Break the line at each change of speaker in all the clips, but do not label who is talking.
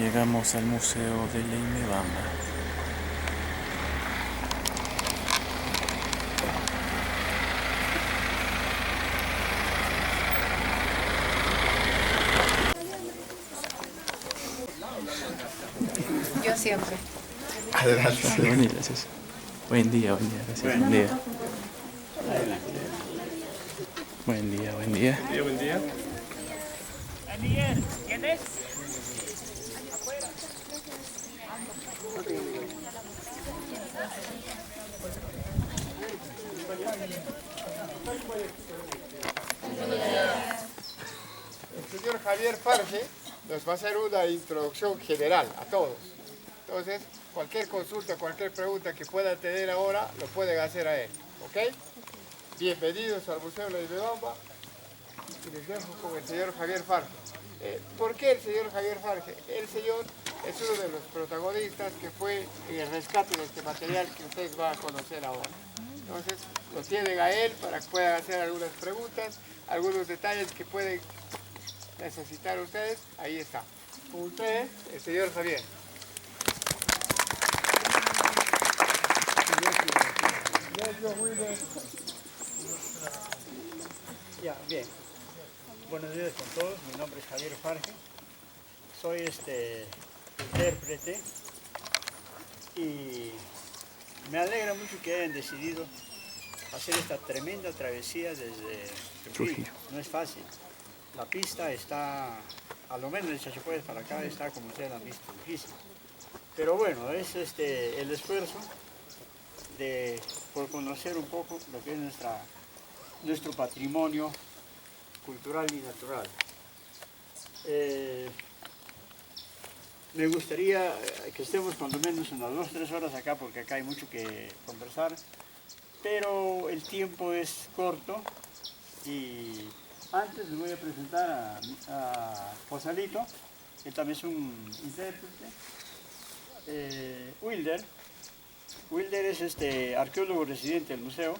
Llegamos al Museo de Leimebamba.
Yo siempre.
Adelante.
Bueno, gracias. Buen día, gracias. Buen día. Buen día.
Buen día.
¿Quién es?
El señor Javier Farge nos va a hacer una introducción general a todos. Entonces, cualquier consulta, cualquier pregunta que puedan tener ahora, lo pueden hacer a él. ¿Ok? Bienvenidos al Museo de Leimebamba. Y les dejo con el señor Javier Farge. ¿Por qué el señor Javier Farge? El señor es uno de los protagonistas que fue en el rescate de este material que ustedes van a conocer ahora. Entonces, lo tienen a él para que puedan hacer algunas preguntas, algunos detalles que pueden necesitar ustedes. Ahí está. Con ustedes, el señor Javier.
Ya, bien. Buenos días con todos. Mi nombre es Javier Farge. Soy intérprete y me alegra mucho que hayan decidido hacer esta tremenda travesía desde Trujillo. No es fácil. La pista está, a lo menos de Chachapoyas para acá, está como ustedes han visto, difícil. Pero bueno, es el esfuerzo por conocer un poco lo que es nuestro patrimonio cultural y natural. Me gustaría que estemos por lo menos unas 2 o 3 horas acá, porque acá hay mucho que conversar, pero el tiempo es corto y antes les voy a presentar a Josalito, él también es un intérprete. Wilder es arqueólogo residente del museo,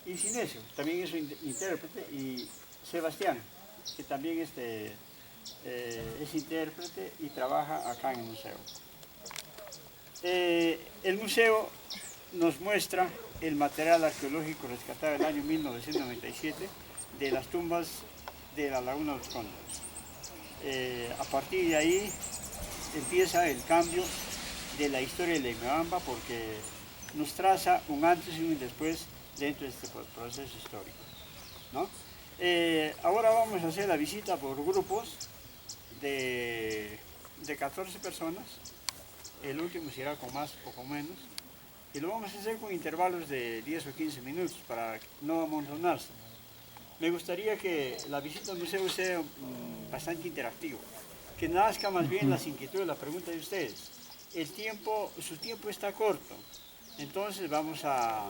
y Sinesio, también es un intérprete, y Sebastián, que también es intérprete y trabaja acá en el museo. El museo nos muestra el material arqueológico rescatado en el año 1997 de las tumbas de la Laguna de los Cóndores. A partir de ahí empieza el cambio de la historia de Leimebamba, porque nos traza un antes y un después dentro de este proceso histórico, ¿no? Ahora vamos a hacer la visita por grupos de 14 personas. El último será con más o con menos, y lo vamos a hacer con intervalos de 10 o 15 minutos para no amontonarse. Me gustaría que la visita al museo sea bastante interactiva, que nazca más bien las inquietudes, las preguntas de ustedes. Su tiempo está corto, entonces vamos a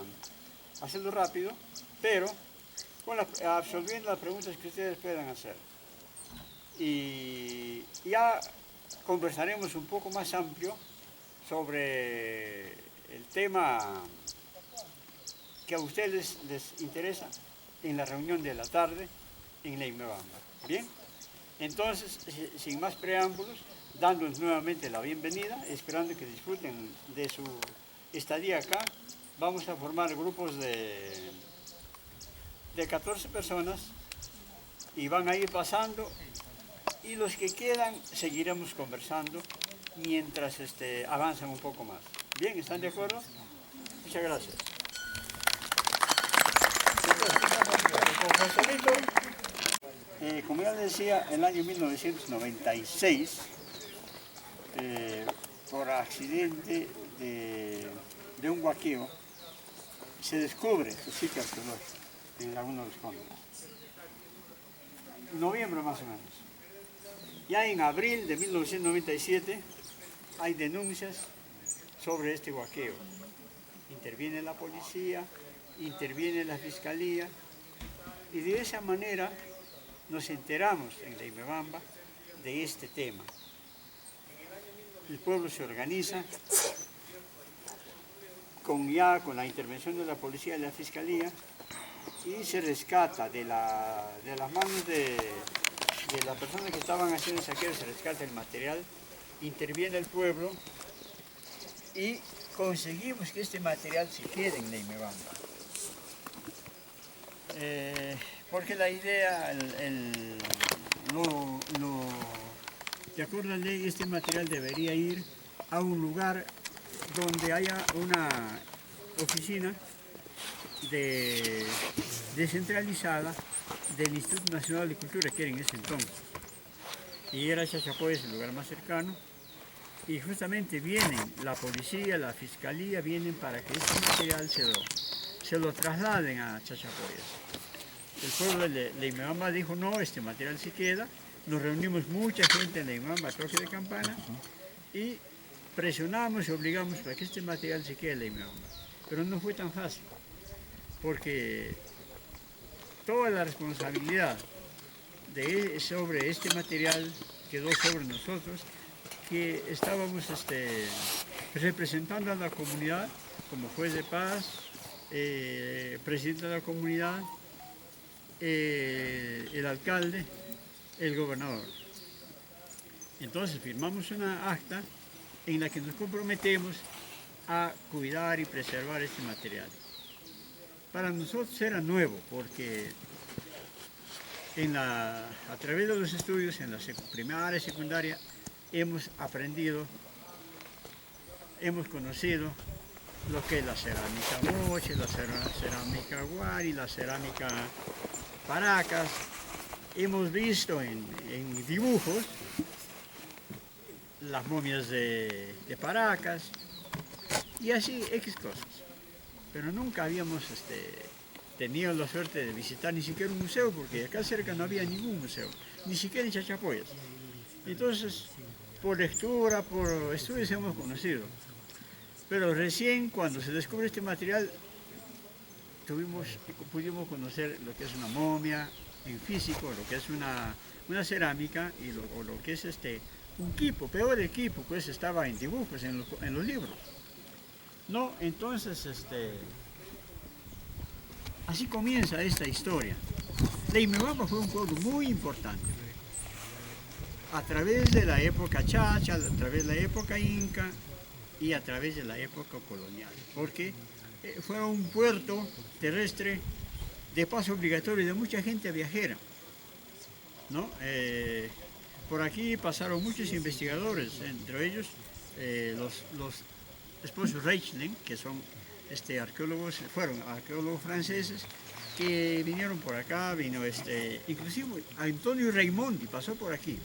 hacerlo rápido, pero absorbiendo las preguntas que ustedes puedan hacer. Y ya conversaremos un poco más amplio sobre el tema que a ustedes les interesa en la reunión de la tarde en Leimebamba. ¿Bien? Entonces, sin más preámbulos, dándoles nuevamente la bienvenida, esperando que disfruten de su estadía acá, vamos a formar grupos de 14 personas y van a ir pasando, y los que quedan seguiremos conversando mientras avanzan un poco más. ¿Bien? ¿Están de acuerdo? Muchas gracias. Con Joselito, como ya decía, en el año 1996, por accidente de un huaqueo, se descubre el sitio arqueológico en Laguna de los Cóndores. Noviembre más o menos. Ya en abril de 1997 hay denuncias sobre este huaqueo. Interviene la policía, interviene la fiscalía, y de esa manera nos enteramos en Leimebamba de este tema. El pueblo se organiza con la intervención de la policía y la fiscalía, y se rescata de las manos de de las personas que estaban haciendo el saqueo se rescata el material, interviene el pueblo y conseguimos que este material se quede en Leimebamba. Porque la idea, de acuerdo a la ley, este material debería ir a un lugar donde haya una oficina descentralizada del Instituto Nacional de Cultura, que era en ese entonces. Y era Chachapoyas el lugar más cercano. Y justamente vienen la policía, la fiscalía, vienen para que este material se lo trasladen a Chachapoyas. El pueblo de Leimebamba dijo, no, este material se queda. Nos reunimos mucha gente en Leimebamba a toque de campana y presionamos y obligamos para que este material se quede en Leimebamba. Pero no fue tan fácil, porque toda la responsabilidad sobre este material quedó sobre nosotros, que estábamos representando a la comunidad como juez de paz, presidente de la comunidad, el alcalde, el gobernador. Entonces firmamos una acta en la que nos comprometemos a cuidar y preservar este material. Para nosotros era nuevo porque a través de los estudios en la primaria y secundaria hemos aprendido, hemos conocido lo que es la cerámica Moche, la cerámica Guari, la cerámica Paracas. Hemos visto en dibujos las momias de Paracas y así X cosas. Pero nunca habíamos tenido la suerte de visitar ni siquiera un museo, porque acá cerca no había ningún museo, ni siquiera en Chachapoyas. Entonces, por lectura, por estudios hemos conocido. Pero recién cuando se descubre este material, pudimos conocer lo que es una momia en físico, lo que es una cerámica y lo que es un quipo, peor el quipo, pues estaba en dibujos, en los libros. No, entonces, así comienza esta historia. Leimebamba fue un pueblo muy importante. A través de la época chacha, a través de la época inca y a través de la época colonial. Porque fue un puerto terrestre de paso obligatorio de mucha gente viajera, ¿no? Por aquí pasaron muchos investigadores, entre ellos los esposos Reichling, que son fueron arqueólogos franceses que vinieron por acá, inclusive Antonio Raimondi pasó por aquí.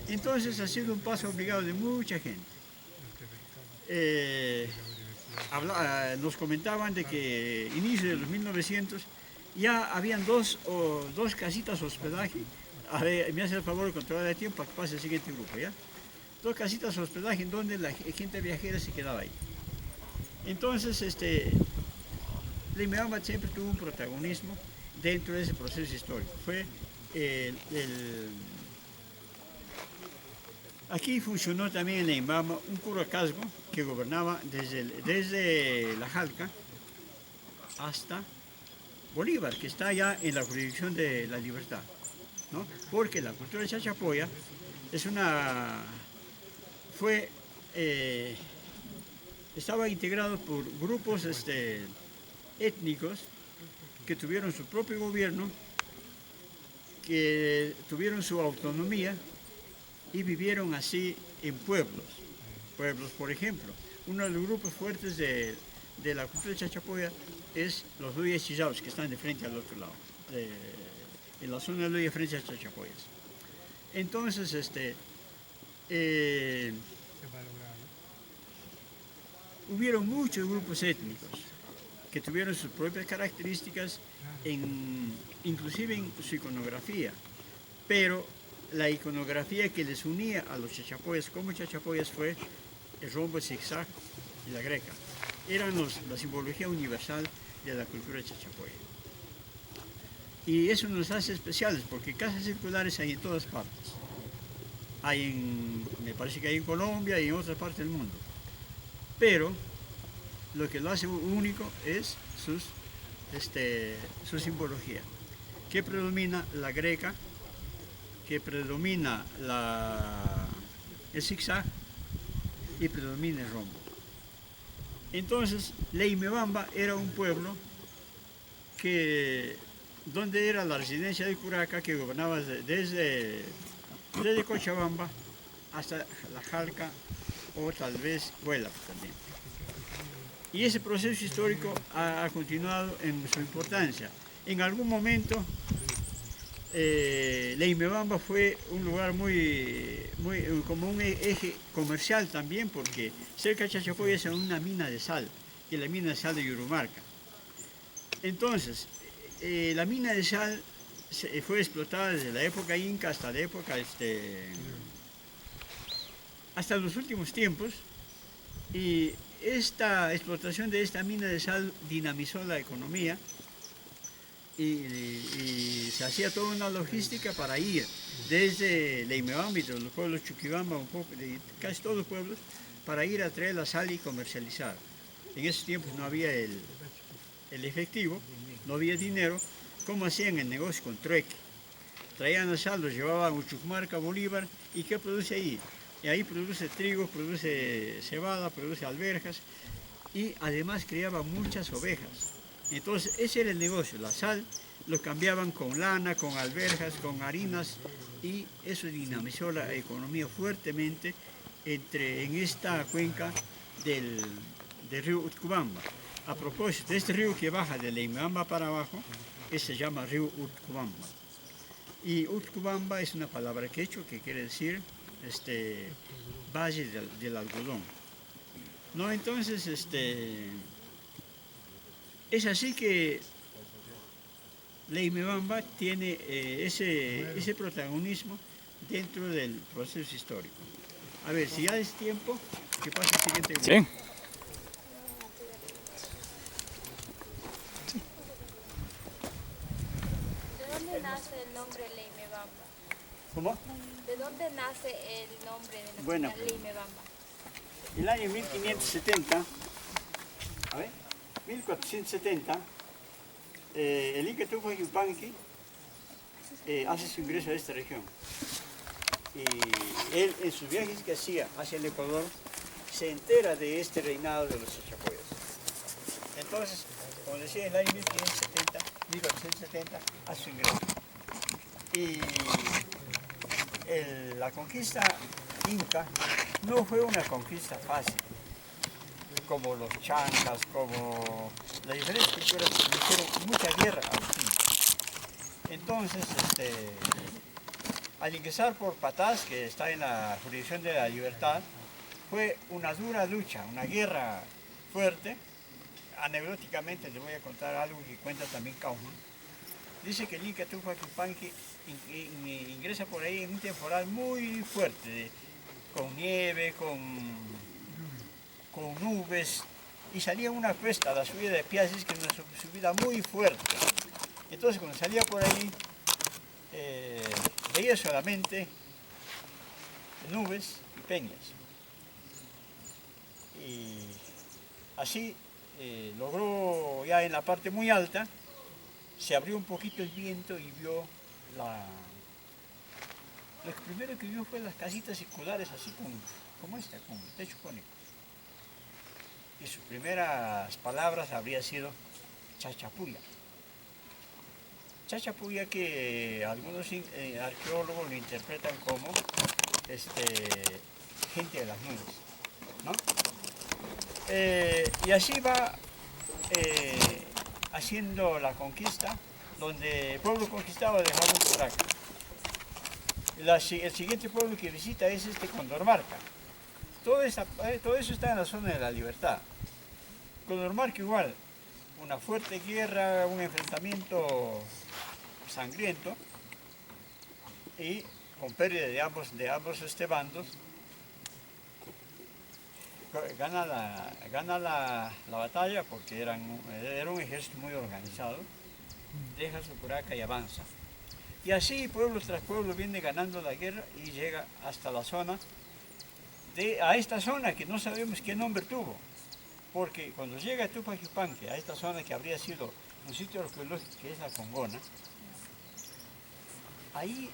Entonces ha sido un paso obligado de mucha gente. Nos comentaban de que inicio de los 1900 ya habían dos casitas hospedaje. A ver, me hace el favor de controlar el tiempo para que pase el siguiente grupo, ¿ya? 2 casitas hospedaje en donde la gente viajera se quedaba ahí. Entonces, Leimebamba siempre tuvo un protagonismo dentro de ese proceso histórico. Fue Aquí funcionó también en Leimebamba un curacazgo que gobernaba desde La Jalca hasta Bolívar, que está allá en la jurisdicción de La Libertad, ¿no? Porque la cultura de Chachapoya estaba integrado por grupos étnicos que tuvieron su propio gobierno, que tuvieron su autonomía y vivieron así en pueblos. Pueblos, por ejemplo, uno de los grupos fuertes de la cultura de Chachapoya es los Luya Chillaos, que están de frente al otro lado, en la zona de Luya frente a Chachapoyas. Entonces, hubieron muchos grupos étnicos que tuvieron sus propias características, inclusive en su iconografía, pero la iconografía que les unía a los Chachapoyas como Chachapoyas fue el rombo, el zigzag y la greca. Eran la simbología universal de la cultura Chachapoya. Y eso nos hace especiales porque casas circulares hay en todas partes. Me parece que hay en Colombia y en otras partes del mundo. Pero lo que lo hace único es su simbología, que predomina la greca que predomina el zigzag y predomina el rombo. Entonces, Leimebamba era un pueblo donde era la residencia de Curaca, que gobernaba desde Cochabamba hasta La Jalca o tal vez Huela también. Y ese proceso histórico ha continuado en su importancia. En algún momento, Leimebamba fue un lugar como un eje comercial también, porque cerca de Chachapoyas es una mina de sal, que es la mina de sal de Yurumarca. Entonces, la mina de sal fue explotada desde la época inca hasta la época, hasta los últimos tiempos, y esta explotación de esta mina de sal dinamizó la economía y se hacía toda una logística para ir desde Leimebamba y de los pueblos Chuquibamba, un poco, de casi todos los pueblos, para ir a traer la sal y comercializar. En esos tiempos no había el efectivo, no había dinero. ¿Cómo hacían el negocio? Con trueque. Traían la sal, los llevaban a Uchucmarca, Bolívar, ¿y qué produce ahí? Y ahí produce trigo, produce cebada, produce alberjas, y además criaba muchas ovejas. Entonces ese era el negocio, la sal lo cambiaban con lana, con alberjas, con harinas, y eso dinamizó la economía fuertemente en esta cuenca del río Utcubamba. A propósito, de este río que baja de Leimebamba para abajo, se llama río Utcubamba. Y Utcubamba es una palabra quechua que quiere decir valle del algodón. ¿No? Entonces, es así que Leimebamba tiene ese protagonismo dentro del proceso histórico. A ver, si ya es tiempo, que pase el siguiente grupo.
Sí.
¿De dónde nace el nombre Leimebamba?
¿Cómo?
¿De dónde nace el nombre de la
Buena
ciudad Leimebamba?
El año 1570, 1470, el Inca Tupac Yupanqui hace su ingreso a esta región. Y él, en sus viajes que hacía hacia el Ecuador, se entera de este reinado de los Chachapoyas. Entonces, como decía, en el año 1470, hace su ingreso. Y la conquista inca no fue una conquista fácil, como los chancas, como las diferentes culturas le hicieron mucha guerra a los incas. Entonces, al ingresar por Patás, que está en la jurisdicción de la Libertad, fue una dura lucha, una guerra fuerte. Anecdóticamente les voy a contar algo que cuenta también Kaufman. Dice que el Inca Tupac Yupanqui ingresa por ahí en un temporal muy fuerte, con nieve, con nubes, y salía una cuesta, la subida de Piasis, que es una subida muy fuerte. Entonces cuando salía por ahí, veía solamente nubes y peñas. Y así logró, ya en la parte muy alta, se abrió un poquito el viento y vio lo primero que vio fue las casitas circulares, así como esta, con techo cónico. Y sus primeras palabras habría sido Chachapuya. Chachapuya, que algunos arqueólogos lo interpretan como gente de las nubes, ¿no? Y así va haciendo la conquista, donde el pueblo conquistado dejaba un Curaca. El siguiente pueblo que visita es Condormarca. Todo eso está en la zona de la Libertad. Condormarca igual, una fuerte guerra, un enfrentamiento sangriento y con pérdida de ambos bandos. Gana la batalla porque era un ejército muy organizado, deja su Curaca y avanza. Y así pueblo tras pueblo viene ganando la guerra y llega hasta la zona, a esta zona que no sabemos qué nombre tuvo, porque cuando llega Tupac Yupanqui a esta zona que habría sido un sitio arqueológico que es la Congona, ahí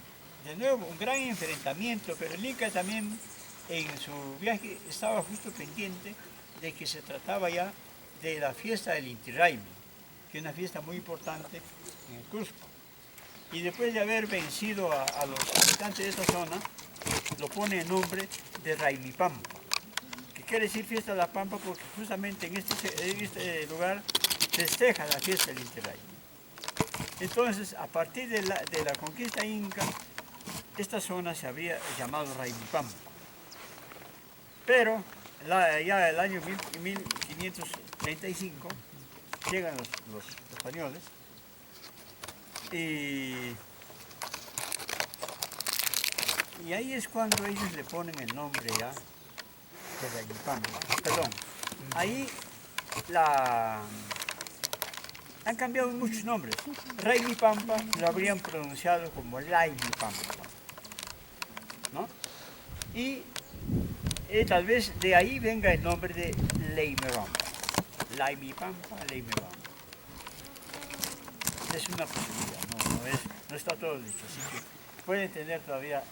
de nuevo un gran enfrentamiento, pero el Inca también en su viaje estaba justo pendiente de que se trataba ya de la fiesta del Inti Raymi, que es una fiesta muy importante en el Cusco. Y después de haber vencido a los habitantes de esta zona, lo pone en nombre de Raymi Pampa, que quiere decir fiesta de la Pampa porque justamente en este lugar festeja la fiesta del Inti Raymi. Entonces, a partir de la conquista inca, esta zona se habría llamado Raymi Pampa. Pero ya el año 1535 llegan los españoles y ahí es cuando ellos le ponen el nombre ya de Raymi Pampa. Perdón, ahí han cambiado muchos nombres. Raymi Pampa lo habrían pronunciado como Laymi Pampa, ¿no? Y tal vez de ahí venga el nombre de Leimebamba. Laymi Pampa, Leimebamba. Es una posibilidad, no está todo dicho, así que pueden tener todavía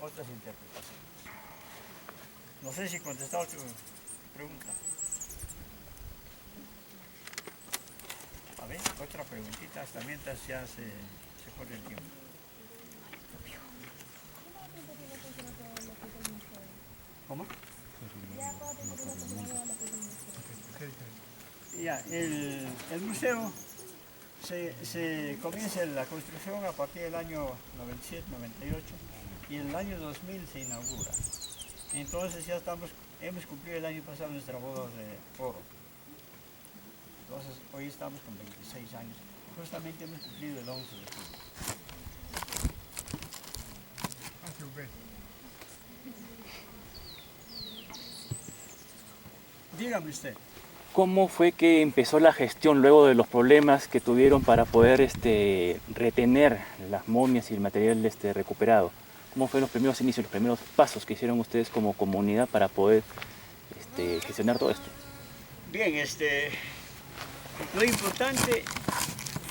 otras interpretaciones. No sé si he contestado tu pregunta. A ver, otra preguntita, hasta mientras ya se corre el tiempo. ¿Cómo? Ya, el museo se comienza la construcción a partir del año 97-98 y en el año 2000 se inaugura. Entonces ya hemos cumplido el año pasado nuestra boda de oro. Entonces hoy estamos con 26 años. Justamente hemos cumplido el 11 de julio. Dígame usted.
¿Cómo fue que empezó la gestión luego de los problemas que tuvieron para poder retener las momias y el material recuperado? ¿Cómo fueron los primeros inicios, los primeros pasos que hicieron ustedes como comunidad para poder gestionar todo esto?
Bien, lo importante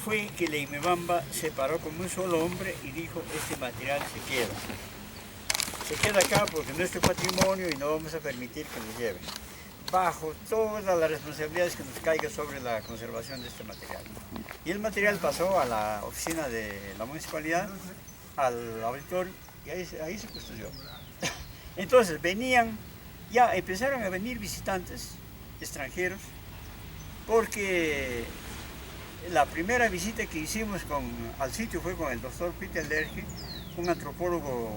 fue que Leimebamba se paró como un solo hombre y dijo: este material se queda. Se queda acá porque es nuestro patrimonio y no vamos a permitir que lo lleven, bajo todas las responsabilidades que nos caiga sobre la conservación de este material. Y el material pasó a la oficina de la municipalidad, al auditorio, y ahí se custodió. Entonces empezaron a venir visitantes extranjeros, porque la primera visita que hicimos al sitio fue con el doctor Peter Lerche, un antropólogo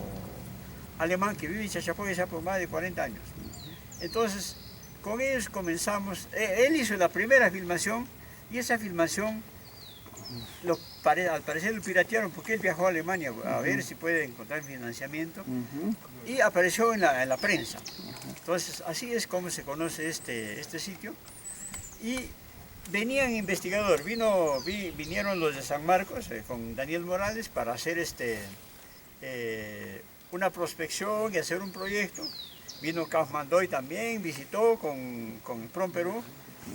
alemán que vive en Chachapoyas ya por más de 40 años. Entonces, con ellos comenzamos, él hizo la primera filmación y esa filmación al parecer lo piratearon porque él viajó a Alemania a ver si puede encontrar financiamiento y apareció en la prensa. Entonces así es como se conoce este sitio. Y venían investigadores, vinieron los de San Marcos con Daniel Morales para hacer una prospección y hacer un proyecto. Vino Kaufman Doy también, visitó con PROM Perú,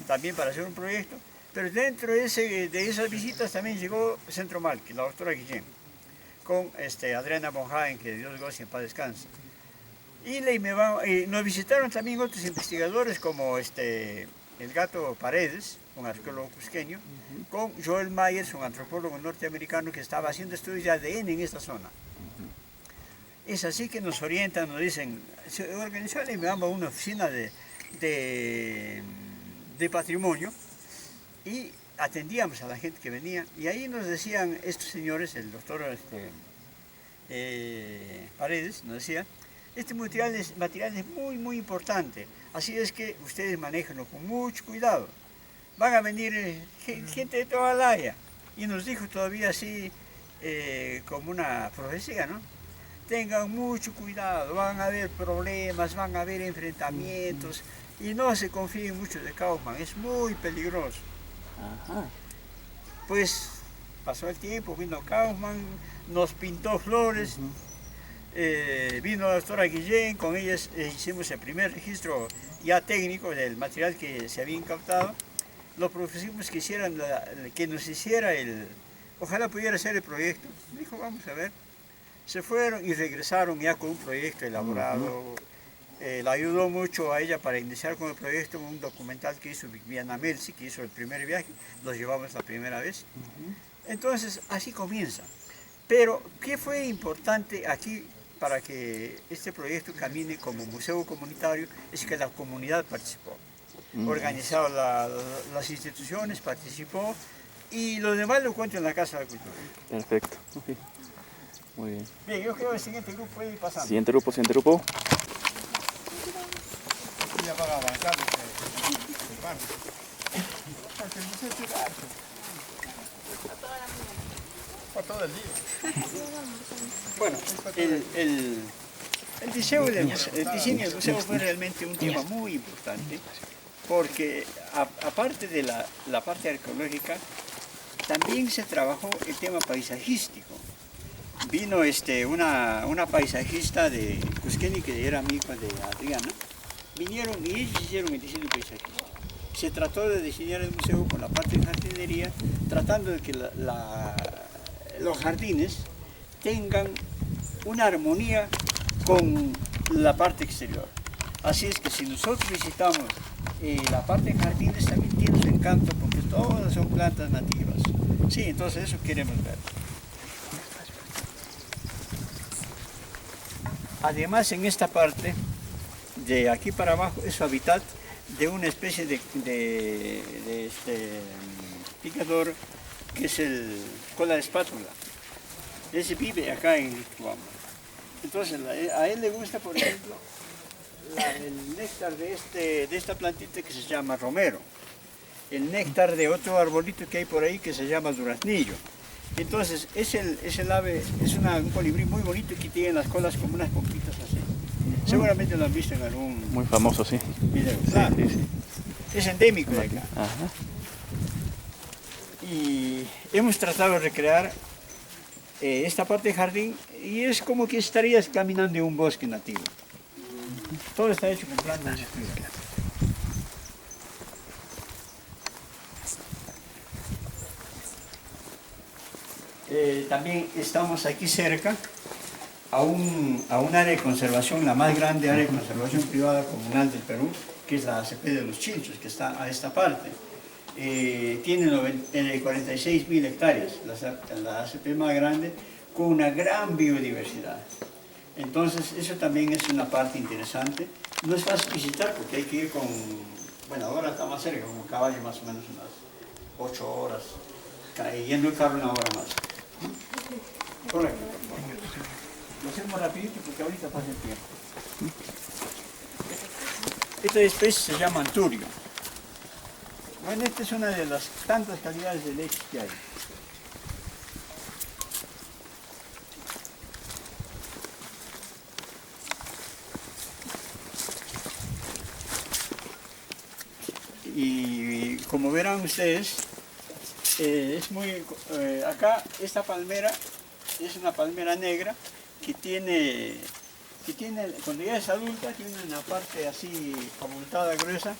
también para hacer un proyecto. Pero dentro de esas visitas también llegó Centro Malqui, la doctora Guillén, con Adriana Bonhagen, que Dios goce en paz descanse. Y nos visitaron también otros investigadores como el Gato Paredes, un arqueólogo cusqueño, con Joel Myers, un antropólogo norteamericano que estaba haciendo estudios de ADN en esta zona. Es así que nos orientan, nos dicen, se organizó en Leimebamba una oficina de patrimonio y atendíamos a la gente que venía y ahí nos decían estos señores, el doctor Paredes nos decía: este material es muy muy importante, así es que ustedes manéjenlo con mucho cuidado. Van a venir gente de toda la área. Y nos dijo todavía así como una profecía, ¿no? Tengan mucho cuidado, van a haber problemas, van a haber enfrentamientos y no se confíen mucho de Kaufman, es muy peligroso.
Ajá.
Pues pasó el tiempo, vino Kaufman, nos pintó flores, vino la doctora Guillén, con ellas hicimos el primer registro ya técnico del material que se había incautado. Lo propusimos que nos hiciera ojalá pudiera hacer el proyecto. Dijo: vamos a ver. Se fueron y regresaron ya con un proyecto elaborado. Le ayudó mucho a ella para iniciar con el proyecto un documental que hizo Viviana Melzi, que hizo el primer viaje, los llevamos la primera vez. Entonces, así comienza. Pero, ¿qué fue importante aquí para que este proyecto camine como museo comunitario? Es que la comunidad participó. Organizado las instituciones, participó, y los demás lo cuento en la Casa de la Cultura.
Perfecto. Muy bien.
Bien, yo creo que el siguiente grupo puede ir pasando.
Siguiente grupo, siguiente grupo.
Ya van avanzando. Para todo el día.
Bueno, el diseño del museo fue realmente un tema muy importante, porque aparte de la parte arqueológica, también se trabajó el tema paisajístico. Vino una paisajista de Cusqueña, que era amiga de Adriana. Vinieron y ellos hicieron el diseño paisajístico. Se trató de diseñar el museo con la parte de jardinería, tratando de que los jardines tengan una armonía con la parte exterior. Así es que si nosotros visitamos la parte de jardines, también tiene su encanto, porque todas son plantas nativas. Sí, entonces eso queremos ver. Además, en esta parte, de aquí para abajo, es su hábitat de una especie de picador, que es el cola de espátula. Ese vive acá en Riobamba. Entonces, a él le gusta, por ejemplo, el néctar de esta plantita que se llama romero. El néctar de otro arbolito que hay por ahí que se llama duraznillo. Entonces, es el ave, es un colibrí muy bonito que tiene las colas como unas pompitas así. Seguramente lo han visto en algún
Muy famoso, sí.
video. Claro.
Sí, sí.
Es endémico de acá.
Ajá.
Y hemos tratado de recrear esta parte de jardín, y es como que estarías caminando en un bosque nativo. Todo está hecho con plantas nativas. También estamos aquí cerca a un área de conservación, la más grande área de conservación privada comunal del Perú, que es la ACP de los Chinchos, que está a esta parte. Tiene 46.000 hectáreas, la ACP más grande, con una gran biodiversidad. Entonces, eso también es una parte interesante. No es fácil visitar porque hay que ir con, bueno, ahora está más cerca, con un caballo más o menos unas 8 horas, y yendo el carro una hora más. Correcto. Lo hacemos rapidito porque ahorita pasa el tiempo. Esta especie se llama anturio. Bueno, esta es una de las tantas calidades de leche que hay. Y como verán ustedes, es muy... acá esta palmera es una palmera negra que tiene, cuando ya es adulta, tiene una parte así abultada, gruesa,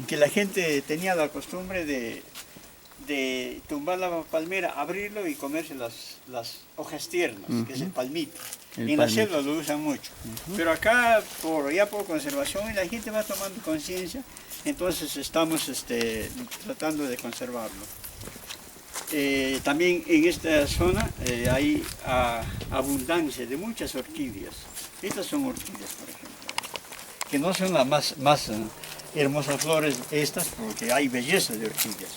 que la gente tenía la costumbre de tumbar la palmera, abrirlo y comerse las hojas tiernas, que es el palmito. En la selva lo usan mucho. Pero acá, ya por conservación, y la gente va tomando conciencia, entonces estamos tratando de conservarlo. También en esta zona hay abundancia de muchas orquídeas. Estas son orquídeas, por ejemplo, que no son las más hermosas flores estas, porque hay belleza de orquídeas.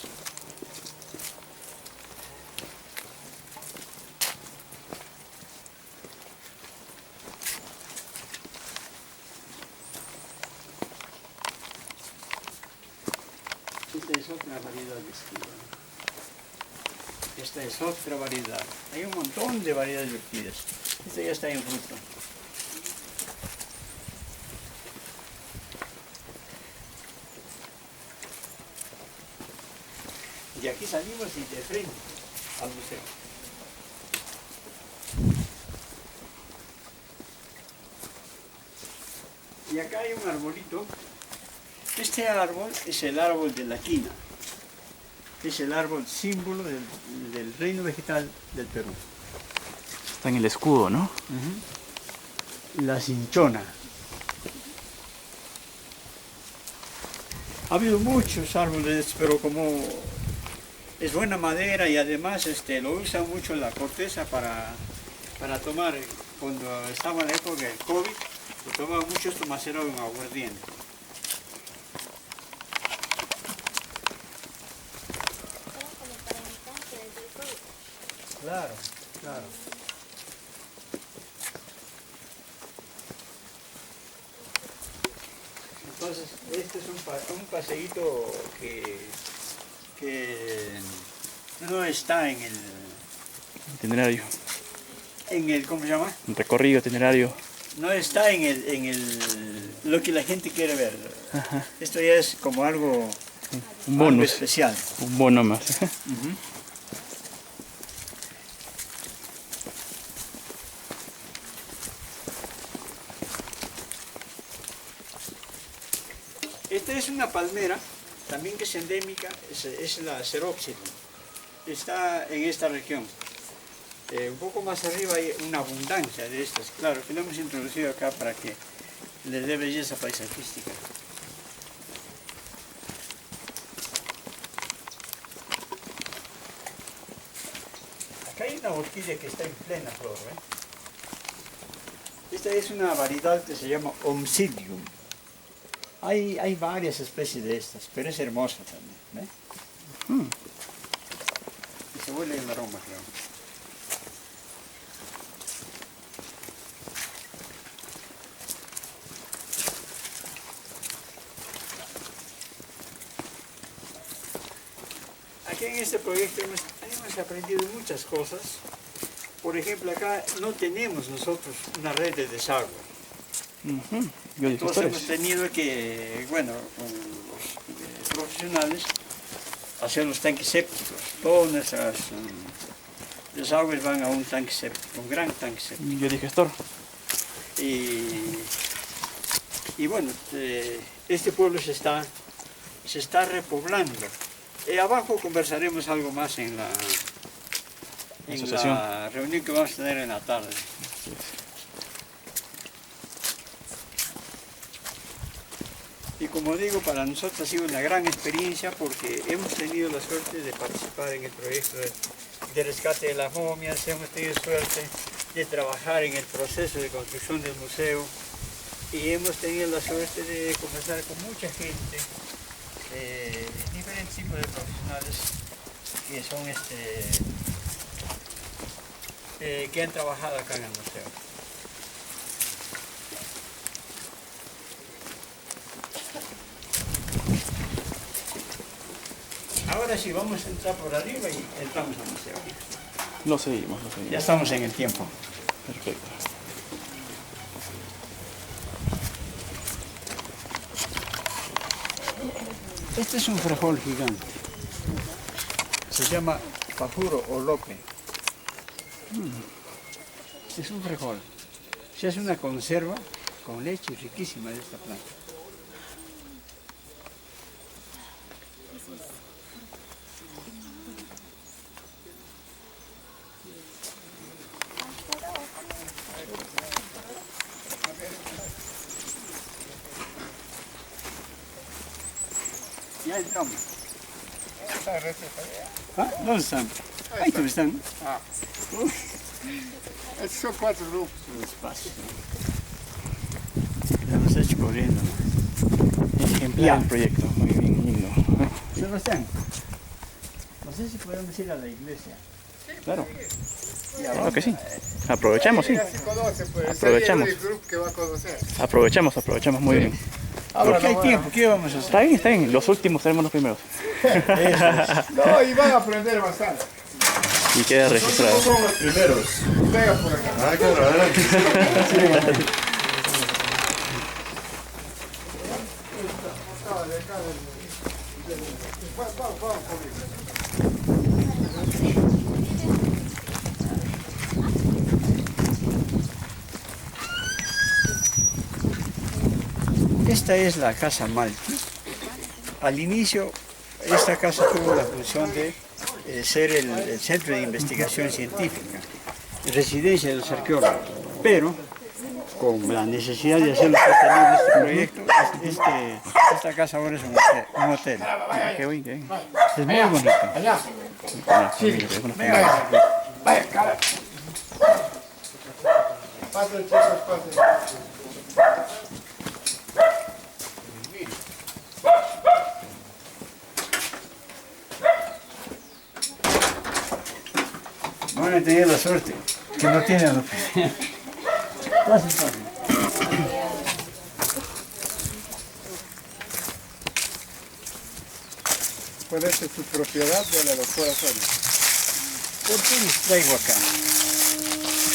Esta es otra variedad de esquila. Esta es otra variedad. Hay un montón de variedades de orquídeas. Esta ya está en fruto. Y aquí salimos y de frente al museo. Y acá hay un arbolito. Este árbol es el árbol de la quina. Es el árbol símbolo del reino vegetal del Perú.
Está en el escudo, ¿no?
La cinchona. Ha habido muchos árboles, pero como es buena madera y además lo usan mucho la corteza para tomar. Cuando estaba en la época del COVID, lo tomaban mucho esto macerado en aguardiente. Claro, claro. Entonces, este es un paseíto que no está en
Itinerario.
¿cómo se llama?
Un recorrido, itinerario.
No está en lo que la gente quiere ver.
Ajá.
Esto ya es como algo,
Un
algo
bonus.
especial.
Un bono más.
Esta es una palmera, también que es endémica, es la Xeróxilo. Está en esta región. Un poco más arriba hay una abundancia de estas. Claro, que lo hemos introducido acá para que les dé belleza paisajística. Acá hay una orquídea que está en plena flor, ¿eh? Esta es una variedad que se llama Oncidium. Hay varias especies de estas, pero es hermosa también, ¿eh? Y se huele el aroma, creo. Aquí en este proyecto hemos aprendido muchas cosas. Por ejemplo, acá no tenemos nosotros una red de desagüe. Entonces hemos tenido que, bueno, con los profesionales, hacer los tanques sépticos. Todas nuestras desagües van a un tanque séptico, un gran tanque séptico.
Biodigestor.
Y bueno, este pueblo se está repoblando. Abajo conversaremos algo más en la reunión que vamos a tener en la tarde. Y como digo, para nosotros ha sido una gran experiencia porque hemos tenido la suerte de participar en el proyecto de rescate de las momias, hemos tenido suerte de trabajar en el proceso de construcción del museo y hemos tenido la suerte de conversar con mucha gente, diferentes tipos de profesionales que son que han trabajado acá en el museo. Ahora sí, vamos a entrar por arriba y entramos al museo.
Lo seguimos.
Ya estamos en el tiempo.
Perfecto.
Este es un frejol gigante. Se llama Pajuro o Lope. Es un frejol. Se hace una conserva con leche riquísima de esta planta. Ya entramos. ¿Ah? ¿Dónde están? Ahí también están.
Ah. Estos son 4 grupos.
Despacio. Ya nos está hecho corriendo.
Ejemplar el proyecto. Muy bien, lindo.
Sebastián, no sé si podemos ir a la iglesia.
Claro. Claro que sí. Aprovechamos, sí.
Ya se conoce, pues.
Aprovechamos.
Es el grupo que va a conocer.
Aprovechamos muy bien.
Porque hay tiempo, ¿qué vamos a hacer?
Está bien. Los últimos seremos los primeros.
No, y van a aprender bastante.
Y queda registrado.
Son los primeros. Venga por acá. Ah, claro, adelante.
Esta es la Casa Malti. Al inicio, esta casa tuvo la función de ser el centro de investigación científica. residencia de los arqueólogos, pero con la necesidad de hacerlo sostenible este proyecto, esta casa ahora es un hotel.
Qué bien, qué bien.
Es muy bonito.
Allá.
Vaya, cara.
Pasen, chicos, pasen.
Van a tener la suerte que no tienen los pasen, pasen.
¿Cuál es su propiedad de la doctora Sonia?
¿Por qué les traigo acá?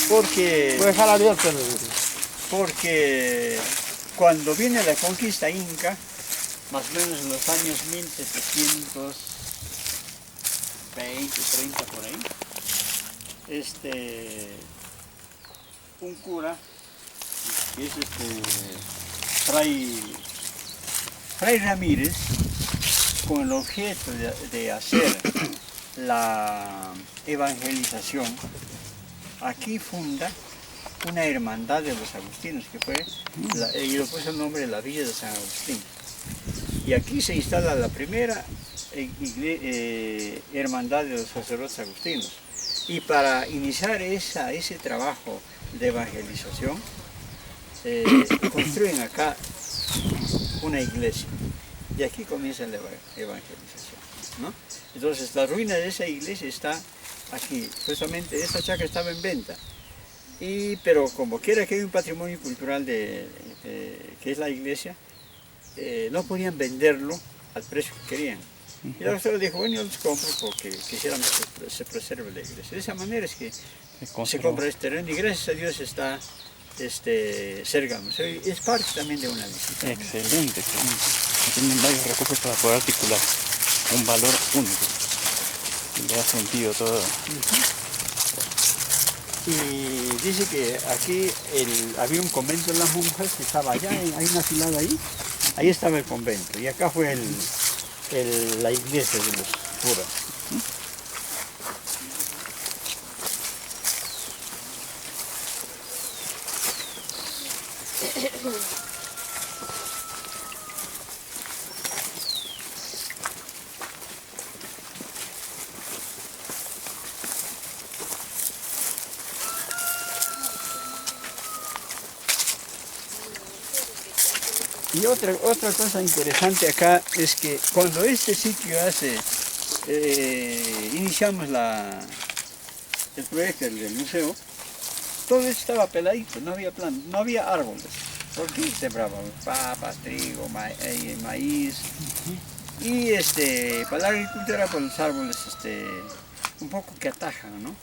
Porque,
Voy a dejar abierto.
porque cuando viene la conquista inca, más o menos en los años 1720, 30 por ahí, un cura, que es Fray Ramírez, con el objeto de hacer la evangelización, aquí funda una hermandad de los agustinos, que fue, y le puso el nombre de la Villa de San Agustín. Y aquí se instala la primera hermandad de los sacerdotes agustinos. Y para iniciar ese trabajo de evangelización, construyen acá una iglesia. Y aquí comienza la evangelización, ¿no? Entonces la ruina de esa iglesia está aquí. Justamente esta chacra estaba en venta. Pero como quiera que hay un patrimonio cultural que es la iglesia, no podían venderlo al precio que querían. Y la doctora dijo, bueno, yo los compro porque quisiéramos que se preserve la iglesia. De esa manera es que se compra este terreno y gracias a Dios está cercamos. Es parte también de una visita.
Excelente, excelente. Tienen varios recursos para poder articular un valor único. Le da sentido todo.
Y dice que aquí había un convento de las monjas que estaba allá, hay una filada ahí estaba el convento y acá fue la iglesia de los curas. Y otra cosa interesante acá es que cuando este sitio iniciamos el proyecto del museo, todo esto estaba peladito, no había plantas, no había árboles. Porque sembraban papas, trigo, maíz. Y para la agricultura, pues los árboles un poco que atajan, ¿no?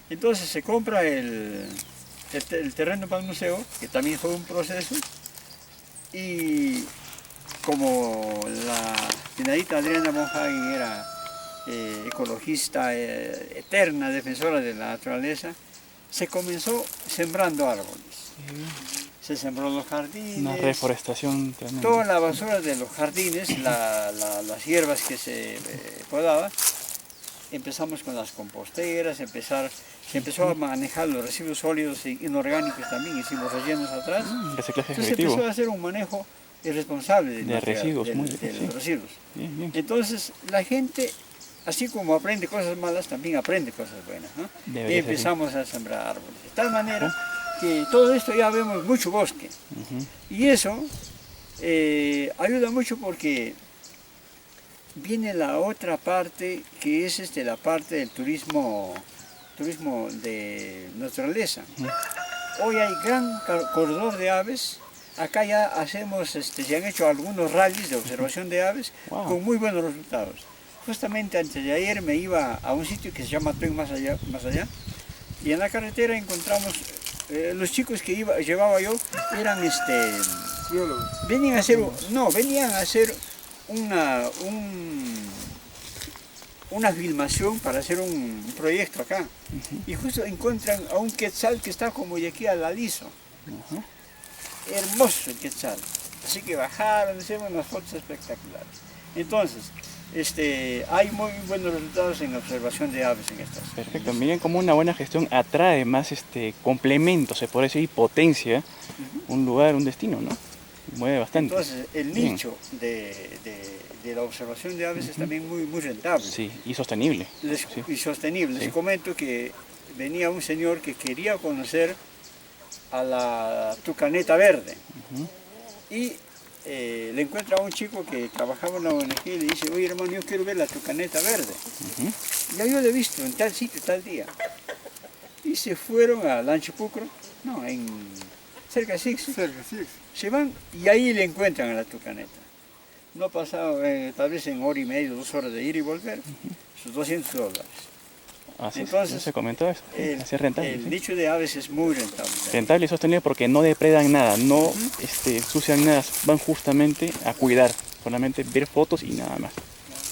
Entonces se compra el terreno para el museo, que también fue un proceso. Y como la finadita Adriana Bonhagen era ecologista, eterna defensora de la naturaleza, se comenzó sembrando árboles. Se sembró los jardines.
Una reforestación tremenda.
Toda la basura de los jardines, las hierbas que se podaban, empezamos con las composteras, se empezó a manejar los residuos sólidos e inorgánicos también, hicimos rellenos atrás.
Reciclaje
Entonces
efectivo.
empezó a hacer un manejo irresponsable
De residuos,
de
muy bien,
los residuos.
Bien, bien.
Entonces la gente, así como aprende cosas malas, también aprende cosas buenas, ¿no?
Debería
Y
ser
empezamos a sembrar árboles. De tal manera que todo esto ya vemos mucho bosque. Y eso ayuda mucho porque viene la otra parte que es la parte del turismo de naturaleza. Hoy hay gran corredor de aves. Acá ya hacemos, se han hecho algunos rallies de observación de aves con muy buenos resultados. Justamente antes de ayer me iba a un sitio que se llama Tuen más allá, y en la carretera encontramos los chicos que llevaba yo eran venían a hacer una filmación para hacer un proyecto acá. Y justo encuentran a un quetzal que está como de aquí al aliso. Hermoso el quetzal. Así que bajaron, hicieron unas fotos espectaculares. Entonces, hay muy buenos resultados en observación de aves en estas.
Perfecto, miren cómo una buena gestión atrae más complementos, se puede decir, y potencia un lugar, un destino, ¿no? Mueve bastante.
Entonces, el
Bien.
nicho de la observación de aves es también muy rentable.
Sí, y sostenible. Sí.
Y sostenible.
Sí.
Les comento que venía un señor que quería conocer a la tucaneta verde. Y le encuentra a un chico que trabajaba en la ONG y le dice, oye hermano, yo quiero ver la tucaneta verde. Ya yo la he visto en tal sitio, tal día. Y se fueron a Lanchipucro, no, cerca de Six.
Cerca, sí.
Se van y ahí le encuentran a la tucaneta. No ha pasado tal vez en hora y media, 2 horas de ir y volver, sus $200.
Así
Entonces,
es, se comentó eso. Así es rentable.
El
¿sí?
nicho de aves es muy rentable.
Rentable y sostenible porque no depredan nada, no ensucian nada, van justamente a cuidar, solamente ver fotos y nada más.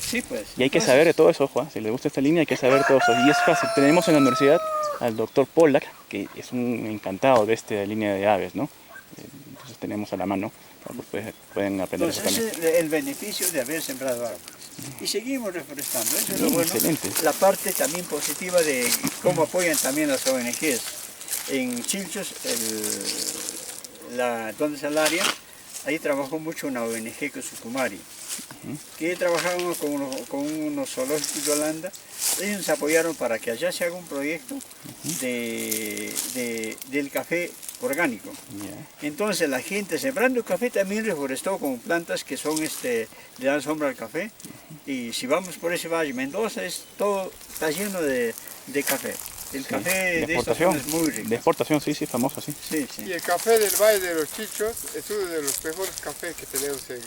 Sí, pues.
Y hay que saber de todo eso, ojo, si les gusta esta línea hay que saber todo eso. Y es fácil, tenemos en la universidad al doctor Pollack, que es un encantado de esta línea de aves, ¿no? Entonces tenemos a la mano, pues pueden aprender eso
Entonces,
también.
ese es el beneficio de haber sembrado árboles. Y seguimos reforestando. Eso es lo bueno.
Excelente.
La parte también positiva de cómo apoyan también las ONGs. En Chilchos, donde está el área, ahí trabajó mucho una ONG que es Sucumari, que trabajaban con unos zoológicos de Holanda. Ellos nos apoyaron para que allá se haga un proyecto del café orgánico.
Ya.
Entonces la gente sembrando café también reforestó con plantas que son le dan sombra al café. Y si vamos por ese valle, Mendoza está lleno de café. El café de esta zona es muy rico.
De exportación, sí, famoso, sí.
Sí.
Y el café del Valle de los Chichos es uno de los mejores cafés que tenemos en...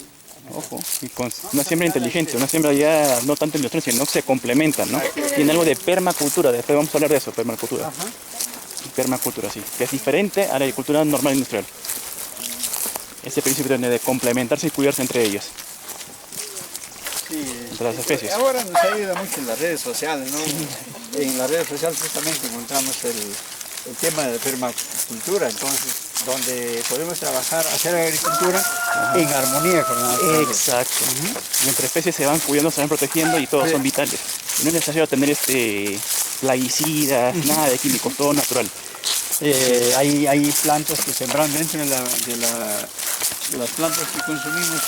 Ojo, y con una siembra inteligente, una siembra ya no tanto industrial, sino que se complementan, ¿no? Tiene algo de permacultura, después vamos a hablar de eso, permacultura.
Ajá.
Permacultura, sí, que es diferente a la agricultura normal industrial. Ese principio de complementarse y cuidarse entre ellas,
Sí,
entre las especies.
ahora nos ayuda mucho en las redes sociales, ¿no? En las redes sociales justamente encontramos el tema de permacultura, entonces, donde podemos trabajar, hacer agricultura en armonía con la naturaleza.
Exacto. Y entre especies se van cuidando, se van protegiendo y todos son vitales. Y no es necesario tener plaguicidas, nada de químicos, todo natural.
Hay plantas que sembran dentro de las plantas que consumimos,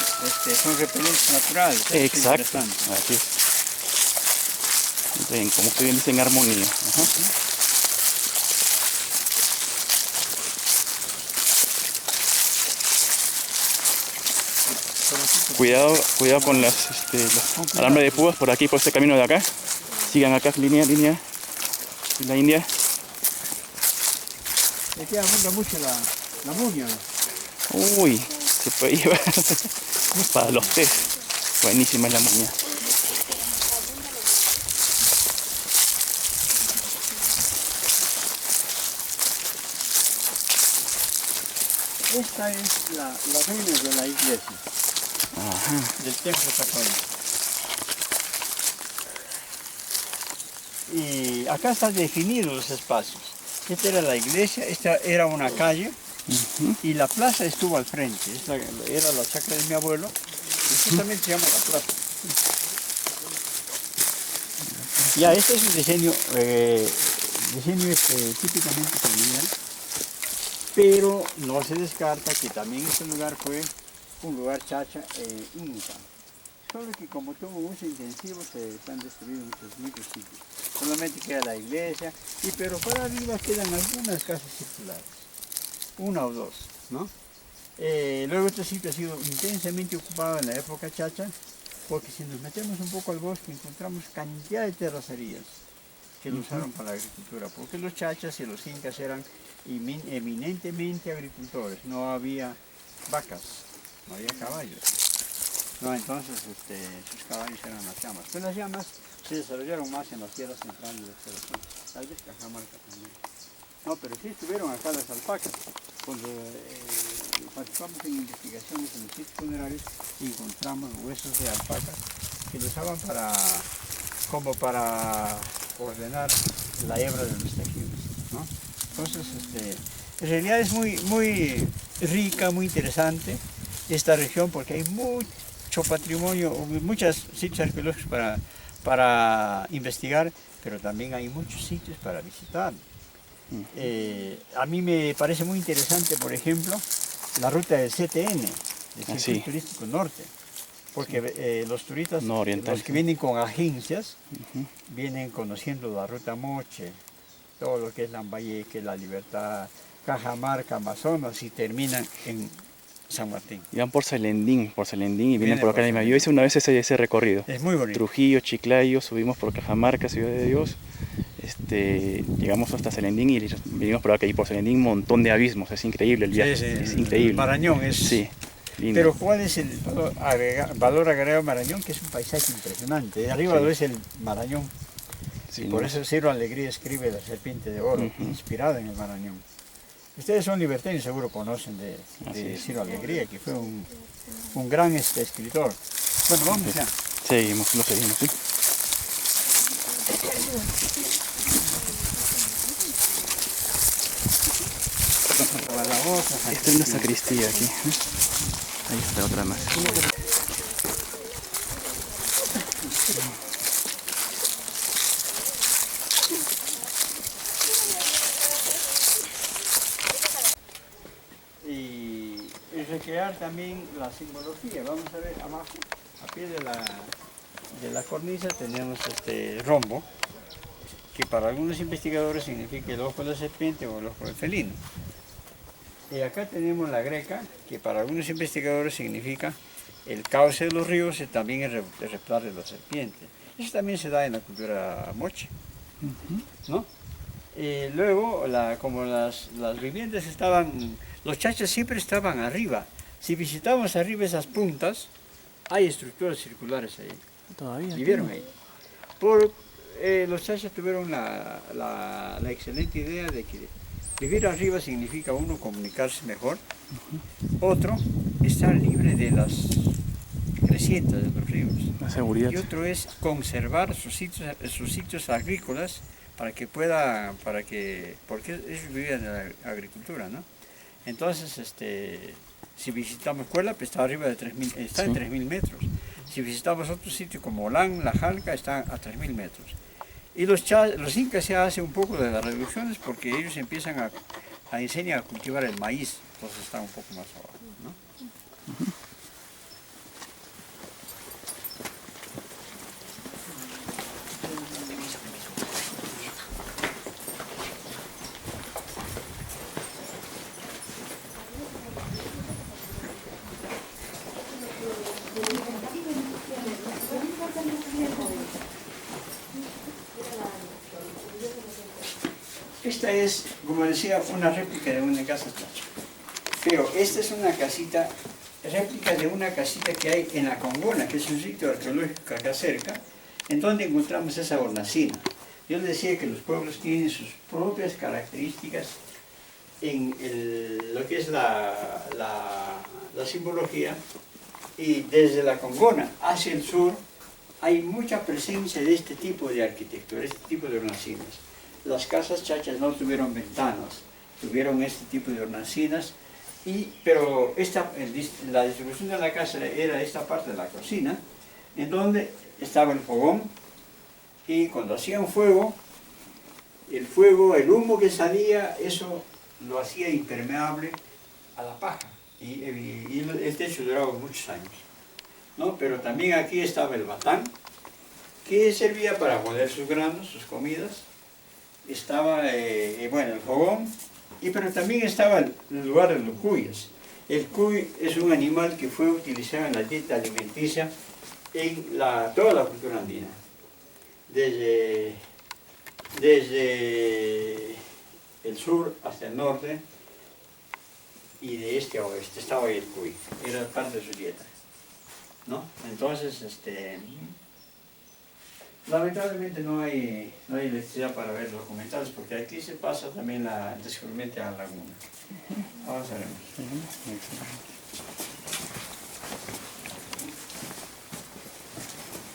son repelentes naturales. Eso es
Exacto.
interesante.
Así es. Bien, como usted bien dice, en armonía. Ajá. Cuidado con los alambres de púas por aquí, por este camino de acá. Sigan acá, línea, la India.
Aquí abunda mucho la muña.
Uy, se puede llevar para los tés. Buenísima es la muña.
Esta es la ruina de la iglesia, del templo católico. Y acá están definidos los espacios. Esta era la iglesia, esta era una calle y la plaza estuvo al frente. Esta era la chacra de mi abuelo y justamente se llama la plaza. Ya, este es un diseño, típicamente colonial, pero no se descarta que también este lugar fue un lugar chacha inca. Solo que como tuvo uso intensivo se están destruyendo muchos sitios. Solamente queda la iglesia, pero para arriba quedan algunas casas circulares, una o dos, ¿no? Luego este sitio ha sido intensamente ocupado en la época chacha, porque si nos metemos un poco al bosque encontramos cantidad de terracerías que lo usaron para la agricultura, porque los chachas y los incas eran eminentemente agricultores, no había vacas, no había caballos. No, entonces sus caballos eran las llamas. Pero las llamas se desarrollaron más en las tierras centrales de esta región, tal vez Cajamarca también. No, pero sí estuvieron acá las alpacas. Cuando participamos en investigaciones en los sitios funerarios, encontramos huesos de alpacas que lo usaban como para ordenar la hebra de los tejidos, ¿no? Entonces, en realidad es muy rica, muy interesante esta región porque hay mucho patrimonio, muchos sitios arqueológicos para investigar, pero también hay muchos sitios para visitar. A mí me parece muy interesante, por ejemplo, la ruta del CTN, del Circuito Turístico Norte, porque los turistas, los que vienen con agencias, vienen conociendo la ruta Moche, todo lo que es Lambayeque, La Libertad, Cajamarca, Amazonas, y terminan en San Martín.
Y van por Selendín y vienen por acá. Yo hice una vez ese recorrido.
Es muy bonito.
Trujillo, Chiclayo, subimos por Cajamarca, Ciudad de Dios. Llegamos hasta Selendín y vinimos por acá. Y por Selendín un montón de abismos, es increíble el viaje. Es increíble.
El Marañón es...
Sí, lindo.
Pero ¿cuál es el valor agregado de Marañón? Que es un paisaje impresionante. De arriba lo es el Marañón. Sí, por eso Ciro Alegría escribe La Serpiente de Oro, inspirada en el Marañón. Ustedes son libertarios, seguro conocen de Ciro Alegría, que fue un gran escritor. Bueno, vamos ya.
Seguimos, lo seguimos, ¿sí? Esta es una sacristía aquí. Ahí está otra más.
Y recrear también la simbología. Vamos a ver abajo, a pie de la cornisa tenemos este rombo, que para algunos investigadores significa el ojo de la serpiente o el ojo del felino. Y acá tenemos la greca, que para algunos investigadores significa el cauce de los ríos y también el reptar de la serpiente. Eso también se da en la cultura moche, ¿no? Luego, como las viviendas estaban, los chachas siempre estaban arriba. Si visitamos arriba esas puntas, hay estructuras circulares ahí.
Todavía.
¿Vivieron ahí? Los chachas tuvieron la excelente idea de que vivir arriba significa uno, comunicarse mejor, otro, estar libre de las crecientes de los ríos,
la seguridad,
y otro es conservar sus sitios agrícolas porque ellos vivían de la agricultura, ¿no? Entonces, si visitamos Cuela, pues está arriba de 3.000, está en 3.000 metros. Si visitamos otros sitios como Olán, La Jalca, están a 3.000 metros. Y los incas se hacen un poco de las reducciones porque ellos empiezan a enseñar a cultivar el maíz, entonces están un poco más abajo, ¿no? Esta es, como decía, una réplica de una casa chacha. Pero esta es una casita, réplica de una casita que hay en La Congona, que es un sitio arqueológico acá cerca, en donde encontramos esa hornacina. Yo les decía que los pueblos tienen sus propias características en lo que es la simbología, y desde La Congona hacia el sur hay mucha presencia de este tipo de arquitectura, este tipo de hornacinas. Las casas chachas no tuvieron ventanas, tuvieron este tipo de hornacinas, pero la distribución de la casa era esta parte de la cocina, en donde estaba el fogón, y cuando hacían fuego, el humo que salía, eso lo hacía impermeable a la paja, y el techo duraba muchos años, ¿no? Pero también aquí estaba el batán, que servía para moler sus granos, sus comidas. Estaba el fogón, pero también estaba el lugar de los cuyes. El cuy es un animal que fue utilizado en la dieta alimenticia en toda la cultura andina. Desde el sur hasta el norte y de este a oeste estaba ahí el cuy, era parte de su dieta, ¿no? Entonces, lamentablemente no hay electricidad para ver los documentales, porque aquí se pasa también el descubrimiento de la laguna. Vamos a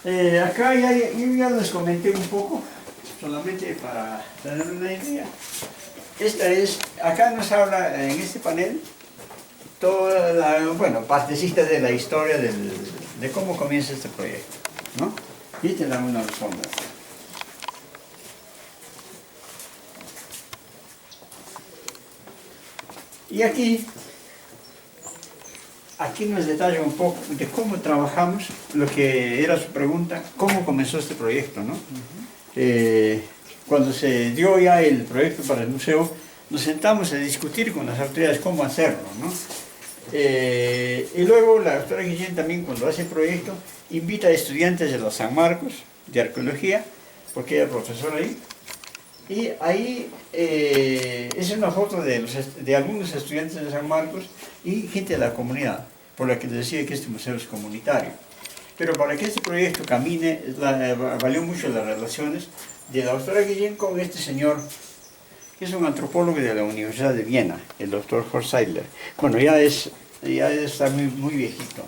ver. Acá yo ya les comenté un poco, solamente para tener una idea. Acá nos habla en este panel toda partecita de la historia de cómo comienza este proyecto, ¿no? Y te dan una sombra. Y aquí nos detalla un poco de cómo trabajamos, lo que era su pregunta, cómo comenzó este proyecto, ¿no? Cuando se dio ya el proyecto para el museo, nos sentamos a discutir con las autoridades cómo hacerlo, ¿no? Y luego la doctora Guillén también, cuando hace el proyecto, invita a estudiantes de los San Marcos, de arqueología, porque era profesor ahí, y ahí es una foto de algunos estudiantes de San Marcos y gente de la comunidad, por la que les decía que este museo es comunitario. Pero para que este proyecto camine, valió mucho las relaciones de la doctora Guillén con este señor, que es un antropólogo de la Universidad de Viena, el doctor Horst Seidler. Bueno, ya está muy viejito.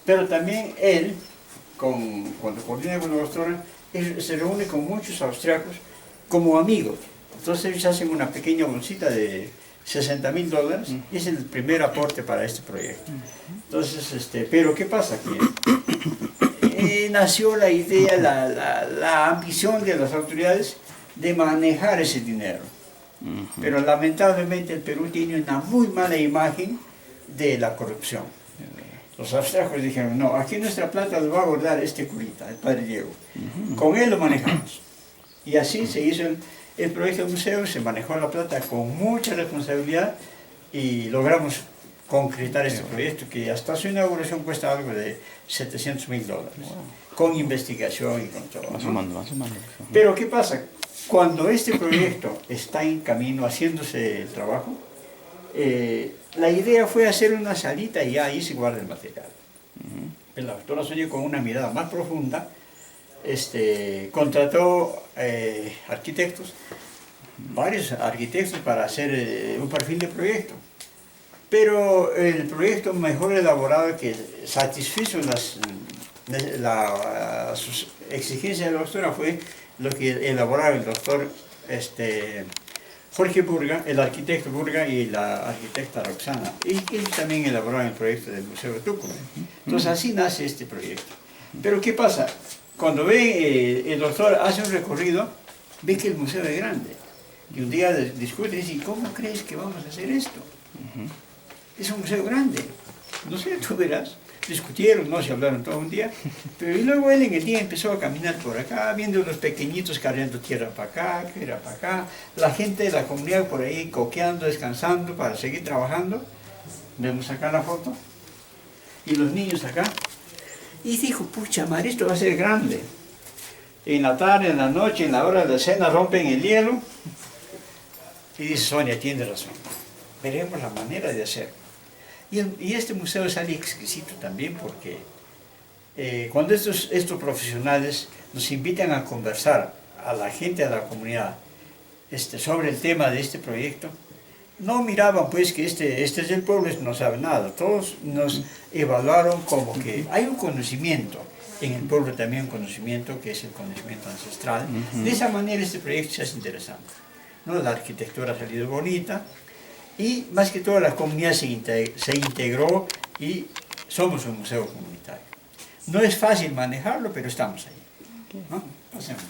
Pero también él, cuando coordina con la doctora, él se reúne con muchos austriacos como amigos. Entonces ellos hacen una pequeña bolsita de $60.000 y es el primer aporte para este proyecto. Entonces, pero ¿qué pasa aquí? Nació la idea, la ambición de las autoridades de manejar ese dinero. Pero lamentablemente el Perú tiene una muy mala imagen de la corrupción. Los austriacos dijeron, no, aquí nuestra plata lo va a guardar este curita, el padre Diego. Con él lo manejamos. Y así se hizo el proyecto del museo, se manejó la plata con mucha responsabilidad y logramos concretar este proyecto que hasta su inauguración cuesta algo de $700.000, con investigación y con todo, ¿no? Pero ¿qué pasa? Cuando este proyecto está en camino, haciéndose el trabajo, la idea fue hacer una salita y ahí se guarda el material. La doctora Sonia, con una mirada más profunda, contrató arquitectos, varios arquitectos para hacer un perfil de proyecto. Pero el proyecto mejor elaborado que satisfizo sus exigencias de la doctora fue lo que elaboraba el doctor Jorge Burga, el arquitecto Burga y la arquitecta Roxana. Y ellos también elaboraron el proyecto del Museo de Tucumán. Entonces así nace este proyecto. Pero ¿qué pasa? Cuando ve el doctor hace un recorrido, ve que el museo es grande. Y un día discute y dice, ¿cómo crees que vamos a hacer esto? Es un museo grande. No sé, tú verás. Discutieron, no se hablaron todo un día. Pero y luego él en el día empezó a caminar por acá, viendo unos pequeñitos cargando tierra para acá, tierra para acá. La gente de la comunidad por ahí coqueando, descansando para seguir trabajando. Vemos acá la foto. Y los niños acá. Y dijo, pucha madre, esto va a ser grande. En la tarde, en la noche, en la hora de la cena rompen el hielo. Y dice, Sonia, tiene razón. Veremos la manera de hacerlo. Y este museo sale exquisito también porque cuando estos profesionales nos invitan a conversar a la gente de la comunidad sobre el tema de este proyecto, no miraban pues que este es del pueblo, no sabe nada. Todos nos evaluaron como que hay un conocimiento, en el pueblo también un conocimiento que es el conocimiento ancestral. De esa manera este proyecto se hace interesante, ¿no? La arquitectura ha salido bonita y más que todo la comunidad se integró y somos un museo comunitario. No es fácil manejarlo, pero estamos ahí, ¿no? Pasemos.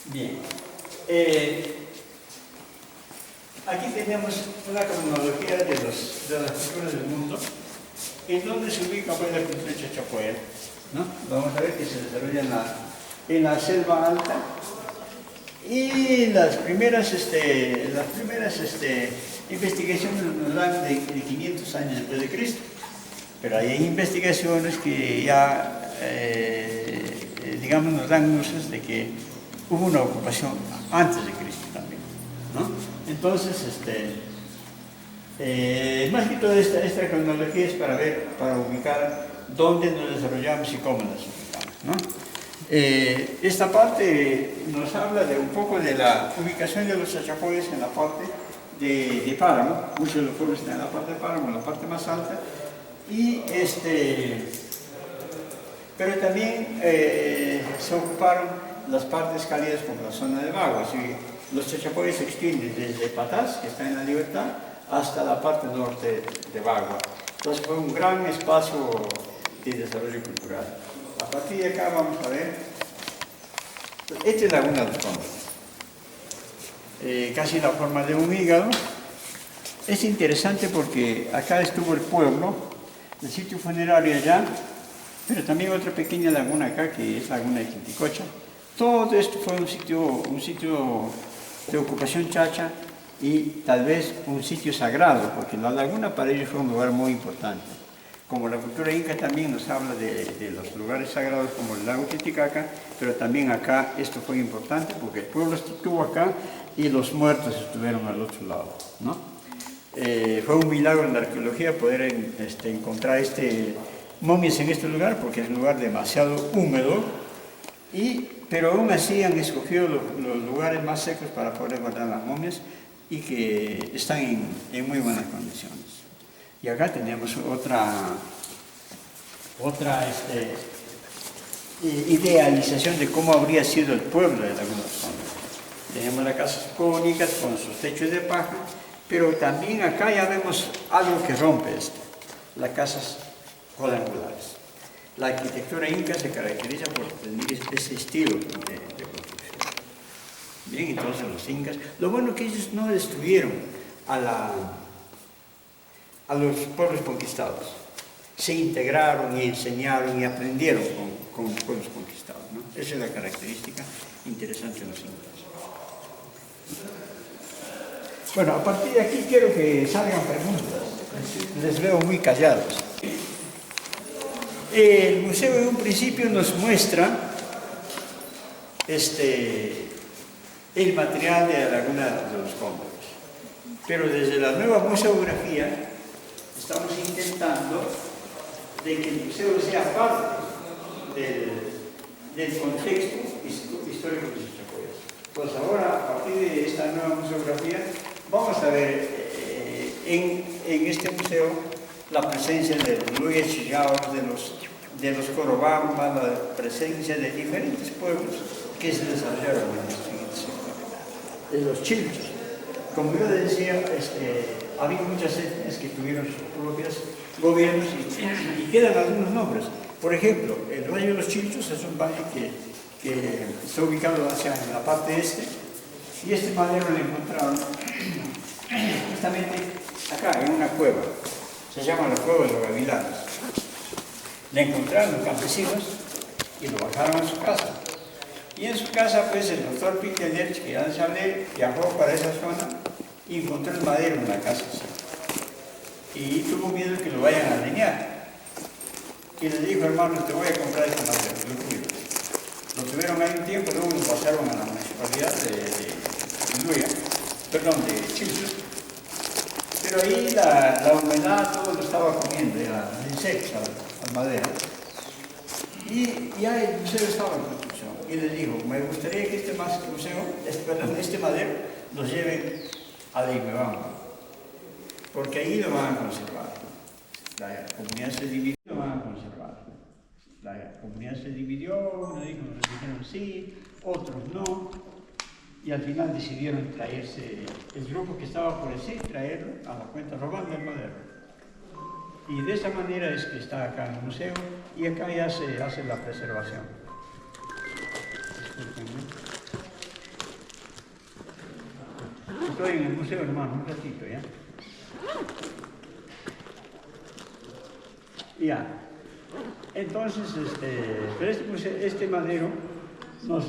Bien, aquí tenemos una cronología de las culturas del mundo, en donde se ubica pues, la cultura chachapoyas, ¿no? Vamos a ver que se desarrolla en la selva alta, y las primeras investigaciones nos dan de 500 años después de Cristo, pero hay investigaciones que ya, digamos, nos dan luces de que hubo una ocupación antes de Cristo también, ¿no? Entonces, más que todo esta cronología es para ubicar dónde nos desarrollamos y cómo nos ubicamos, ¿no? Esta parte nos habla de un poco de la ubicación de los chachapoyas en la parte de páramo, muchos de los pueblos están en la parte de páramo, en la parte más alta, y pero también se ocuparon las partes cálidas como la zona de Bagua. Los chachapoyas se extienden desde Patás, que está en La Libertad, hasta la parte norte de Bagua. Entonces fue un gran espacio de desarrollo cultural. A partir de acá vamos a ver, esta es Laguna de los Cóndores, casi la forma de un hígado. Es interesante porque acá estuvo el pueblo, el sitio funerario allá, pero también otra pequeña laguna acá, que es Laguna de Quinticocha. Todo esto fue un sitio de ocupación chacha y tal vez un sitio sagrado, porque la laguna para ellos fue un lugar muy importante. Como la cultura inca también nos habla de los lugares sagrados como el lago Titicaca, pero también acá esto fue importante porque el pueblo estuvo acá y los muertos estuvieron al otro lado, ¿no? Fue un milagro en la arqueología poder encontrar momias en este lugar, porque es un lugar demasiado húmedo, pero aún así han escogido los lugares más secos para poder guardar las momias y que están en muy buenas condiciones. Y acá tenemos otra idealización de cómo habría sido el pueblo de Laguna de los Cóndores. Tenemos las casas cónicas con sus techos de paja, pero también acá ya vemos algo que rompe esto, las casas cuadrangulares. La arquitectura inca se caracteriza por tener ese estilo de construcción. Bien, entonces los incas, lo bueno es que ellos no destruyeron a los pueblos conquistados, se integraron y enseñaron y aprendieron con los pueblos conquistados, ¿no? Esa es la característica interesante de los incas. Bueno, a partir de aquí quiero que salgan preguntas, les veo muy callados. El museo en un principio nos muestra el material de la Laguna de los Cóndores, pero desde la nueva museografía estamos intentando de que el museo sea parte del contexto histórico de Chachapoyas. Pues ahora, a partir de esta nueva museografía, vamos a ver en este museo la presencia de los Luya Chillaos, de los Corobamba, la presencia de diferentes pueblos que se desarrollaron en el siguiente siglo. De los Chilchos. Como yo decía, había muchas etnias que tuvieron sus propios gobiernos y quedan algunos nombres. Por ejemplo, el Valle de los Chilchos es un valle que está ubicado hacia la parte este, y este madero lo encontraron justamente acá, en una cueva. Se llama la Cueva de los Gavilanes. Le encontraron los campesinos y lo bajaron a su casa. Y en su casa, pues, el doctor Piteler, que ya les hablé, viajó para esa zona y encontró el madero en la casa. Y tuvo miedo que lo vayan a leñar. Y le dijo, hermano, te voy a comprar este madero, lo cuido. Lo tuvieron ahí un tiempo, luego lo pasaron a la municipalidad de Chilchos. Pero ahí la humedad todo lo estaba comiendo, los insectos al madera. Y ya el museo estaba en construcción. Y le dijo, me gustaría que este madero los lleven a la Imebamba, porque ahí lo van a conservar. La comunidad se dividió, lo van a conservar. La comunidad se dividió, unos dijeron sí, otros no. Y al final decidieron traerse, el grupo que estaba por decir, traerlo a la cuenta robando el madero. Y de esa manera es que está acá en el museo y acá ya se hace la preservación. Disculpenme. Estoy en el museo, hermano, un ratito, ¿ya? Ya. Entonces, este madero nos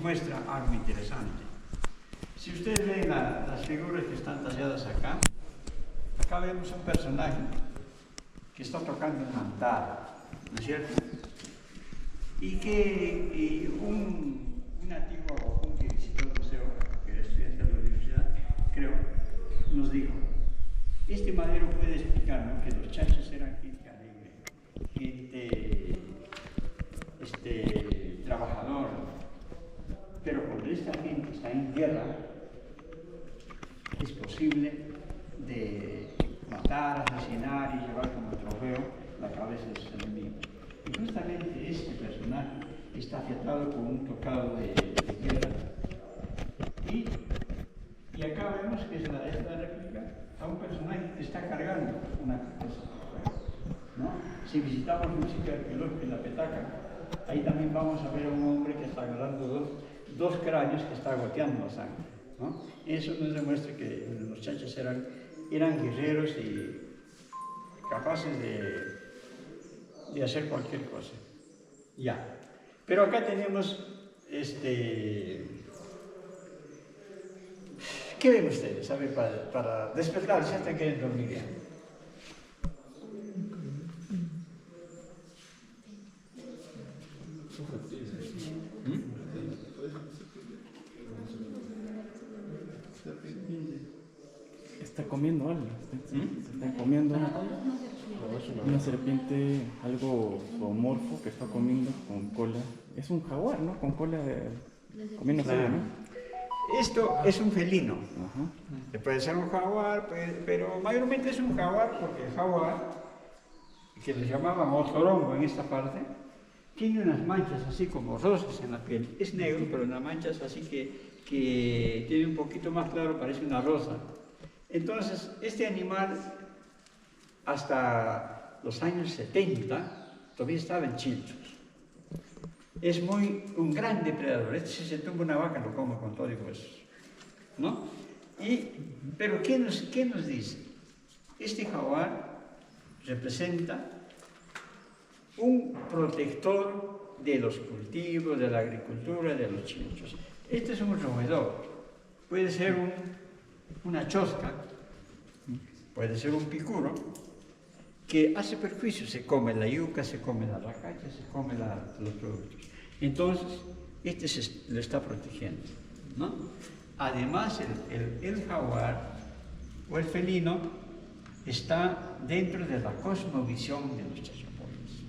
muestra algo interesante. Si ustedes ven las figuras que están talladas acá vemos un personaje que está tocando un mantar, ¿no es cierto? Y que un antiguo que visitó el museo, que era estudiante de la universidad, creo, nos dijo, este madero puede explicarnos que los chachas eran gente alegre, gente trabajadora, pero cuando esta gente está en guerra, es posible de matar, asesinar y llevar como trofeo la cabeza de sus enemigos. Y justamente este personaje está afiatado con un tocado de guerra. Y acá vemos que es esta réplica a un personaje que está cargando una cabeza, ¿no? Si visitamos un sitio arqueológico en la Petaca, ahí también vamos a ver a un hombre que está agarrando dos cráneos que está goteando la sangre, ¿no? Eso nos demuestra que los chachas eran guerreros y capaces de hacer cualquier cosa. Ya. Pero acá tenemos ¿qué ven ustedes? A ver, para despertarse hasta que dormir bien.
Está comiendo algo. Se está comiendo una serpiente, algo zoomorfo que está comiendo con cola. Es un jaguar, ¿no? Con cola comiendo algo, ¿no?
Esto es un felino.
Ajá.
Puede ser un jaguar, pero mayormente es un jaguar porque el jaguar, que le llamaban ozorongo en esta parte, tiene unas manchas así como rosas en la piel. Es negro, pero unas manchas así que tiene un poquito más claro, parece una rosa. Entonces, este animal, hasta los años 70, todavía estaba en Chilchos. Es un gran depredador. Si se tumba una vaca lo come con todo y huesos, ¿no? Pero ¿qué nos dice? Este jaguar representa un protector de los cultivos, de la agricultura, de los Chilchos. Este es un roedor. Puede ser una chosca, puede ser un picuro, que hace perjuicio, se come la yuca, se come la racacha, se come los productos. Entonces, lo está protegiendo, ¿no? Además, el jaguar o el felino está dentro de la cosmovisión de los chachapoyas.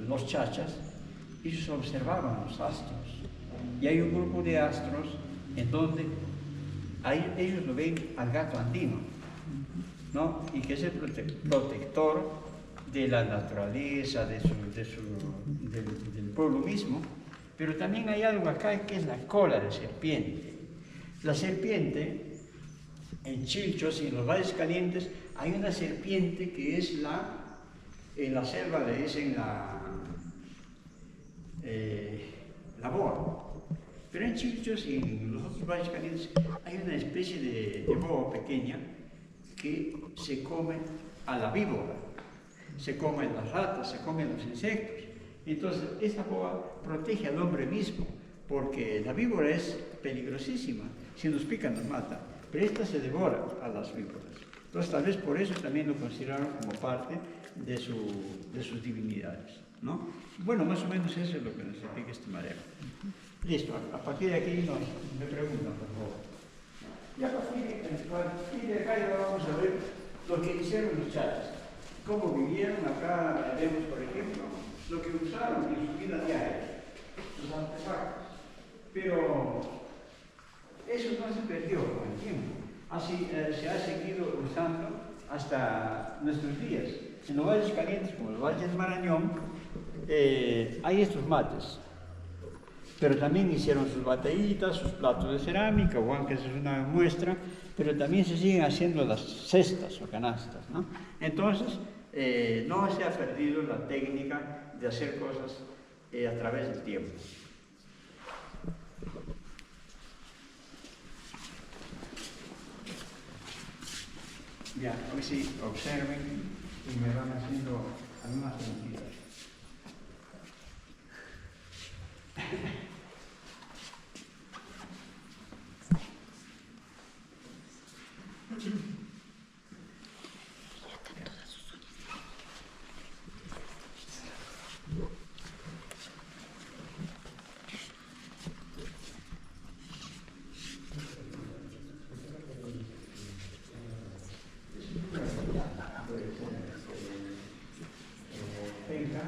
Los chachas, ellos observaban los astros, y hay un grupo de astros en donde ellos lo ven al gato andino, ¿no? Y que es el protector de la naturaleza, del pueblo mismo. Pero también hay algo acá que es la cola de serpiente. La serpiente, en Chilchos y en los valles calientes, hay una serpiente que es en la selva le dicen la boa. Pero en Chilchos y en los otros valles calientes hay una especie de boa pequeña que se come a la víbora, se come las ratas, se come los insectos. Entonces, esta boa protege al hombre mismo, porque la víbora es peligrosísima. Si nos pica, nos mata. Pero esta se devora a las víboras. Entonces, tal vez por eso también lo consideraron como parte de sus divinidades, ¿no? Bueno, más o menos eso es lo que nos explica este mareo. Listo, a partir de aquí me preguntan, por favor. Y a partir de acá ya vamos a ver lo que hicieron los chachas. Cómo vivieron. Acá vemos, por ejemplo, lo que usaron en su vida diaria, sus artefactos. Pero eso no se perdió con el tiempo. Así se ha seguido usando hasta nuestros días. En los valles calientes, como el Valle del Marañón, hay estos mates. Pero también hicieron sus batallitas, sus platos de cerámica, o que es una muestra, pero también se siguen haciendo las cestas o canastas, ¿no? Entonces, no se ha perdido la técnica de hacer cosas a través del tiempo. Ya, hoy sí, observen y me van haciendo algunas preguntas. Venga.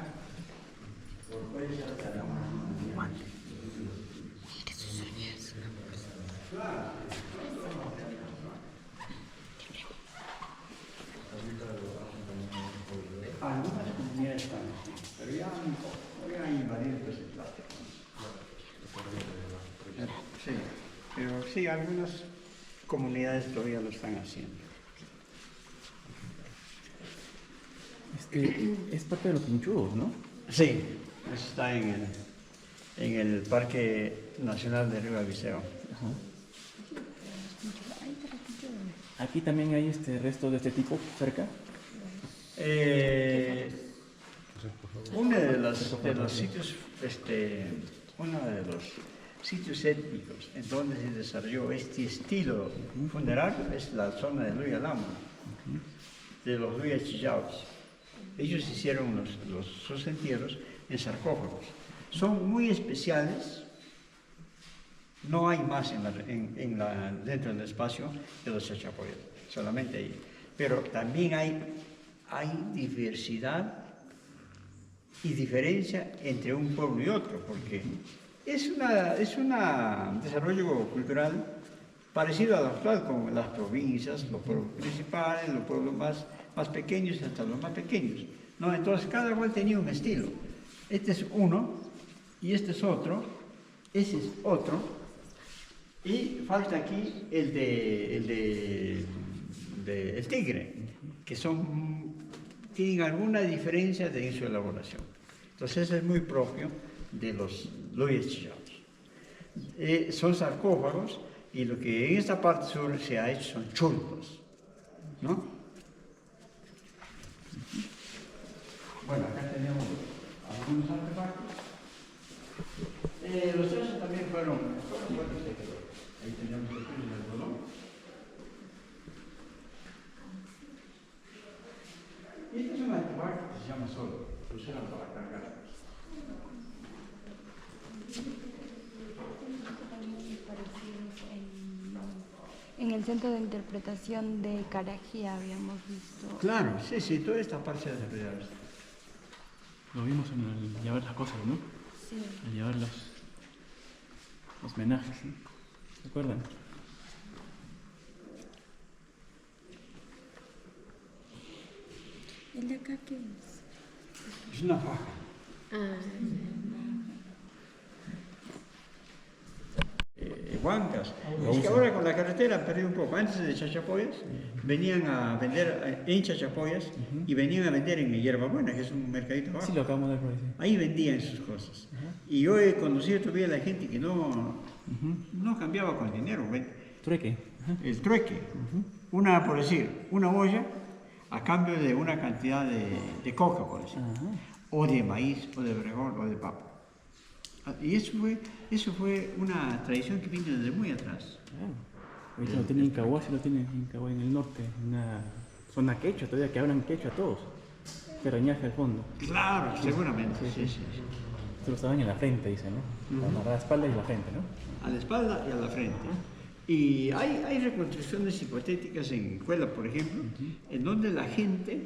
Pero sí, algunas comunidades todavía lo están haciendo.
Es parte de los pinchudos, ¿no?
Sí, está en el Parque Nacional de Río Abiseo.
Ajá. Aquí también hay restos de este tipo cerca.
Uno de los sitios étnicos en donde se desarrolló este estilo funerario es la zona de Luya Lama, de los Luya Chillaos. Ellos hicieron sus entierros en sarcófagos. Son muy especiales, no hay más dentro del espacio de los chachapoyas, solamente ahí. Pero también hay diversidad y diferencia entre un pueblo y otro, porque es un desarrollo cultural parecido al actual, con las provincias, los pueblos principales, los pueblos más pequeños hasta los más pequeños, ¿no? Entonces cada cual tenía un estilo. Este es uno y este es otro, ese es otro, y falta aquí el tigre, que tienen alguna diferencia en su elaboración. Entonces eso es muy propio de los Luyes Chillaos. Son sarcófagos y lo que en esta parte sur se ha hecho son chulpos, ¿no? Bueno, acá tenemos algunos artefactos. Los tres también fueron buenos tejedores. Ahí tenemos el filo del algodón. Este es un artefacto que se llama solo, lo usaron para cargar.
En el centro de interpretación de Carajía habíamos visto.
Claro, sí, toda esta parte de desarrollar.
Lo vimos al llevar las cosas, ¿no?
Sí.
Al llevar los homenajes, ¿sí? ¿Se acuerdan?
¿El de acá qué es?
Es una faja. Huancas. Es que ahora con la carretera han perdido un poco. Antes de Chachapoyas venían a vender en Chachapoyas y venían a vender en Hierbabuena, que es un mercadito abajo.
Sí, lo acabamos de ver por ahí.
Ahí vendían sus cosas. Y yo he conocido todavía a la gente que no cambiaba con dinero.
Trueque.
El trueque. Por decir, una olla a cambio de una cantidad de coca, por decir. O de maíz, o de frijol, o de papa. Y eso fue una tradición que vino desde muy atrás.
Ahorita lo tienen en Caguá, sí lo tienen en Caguá, en el norte, en una zona quechua todavía, que hablan quechua todos. Terrañaje al fondo.
Claro, seguramente. Sí.
Se lo usaban en la frente, dicen, ¿no? A la espalda y la frente, ¿no?
A la espalda y a la frente. Y hay reconstrucciones hipotéticas en Cuela, por ejemplo, en donde la gente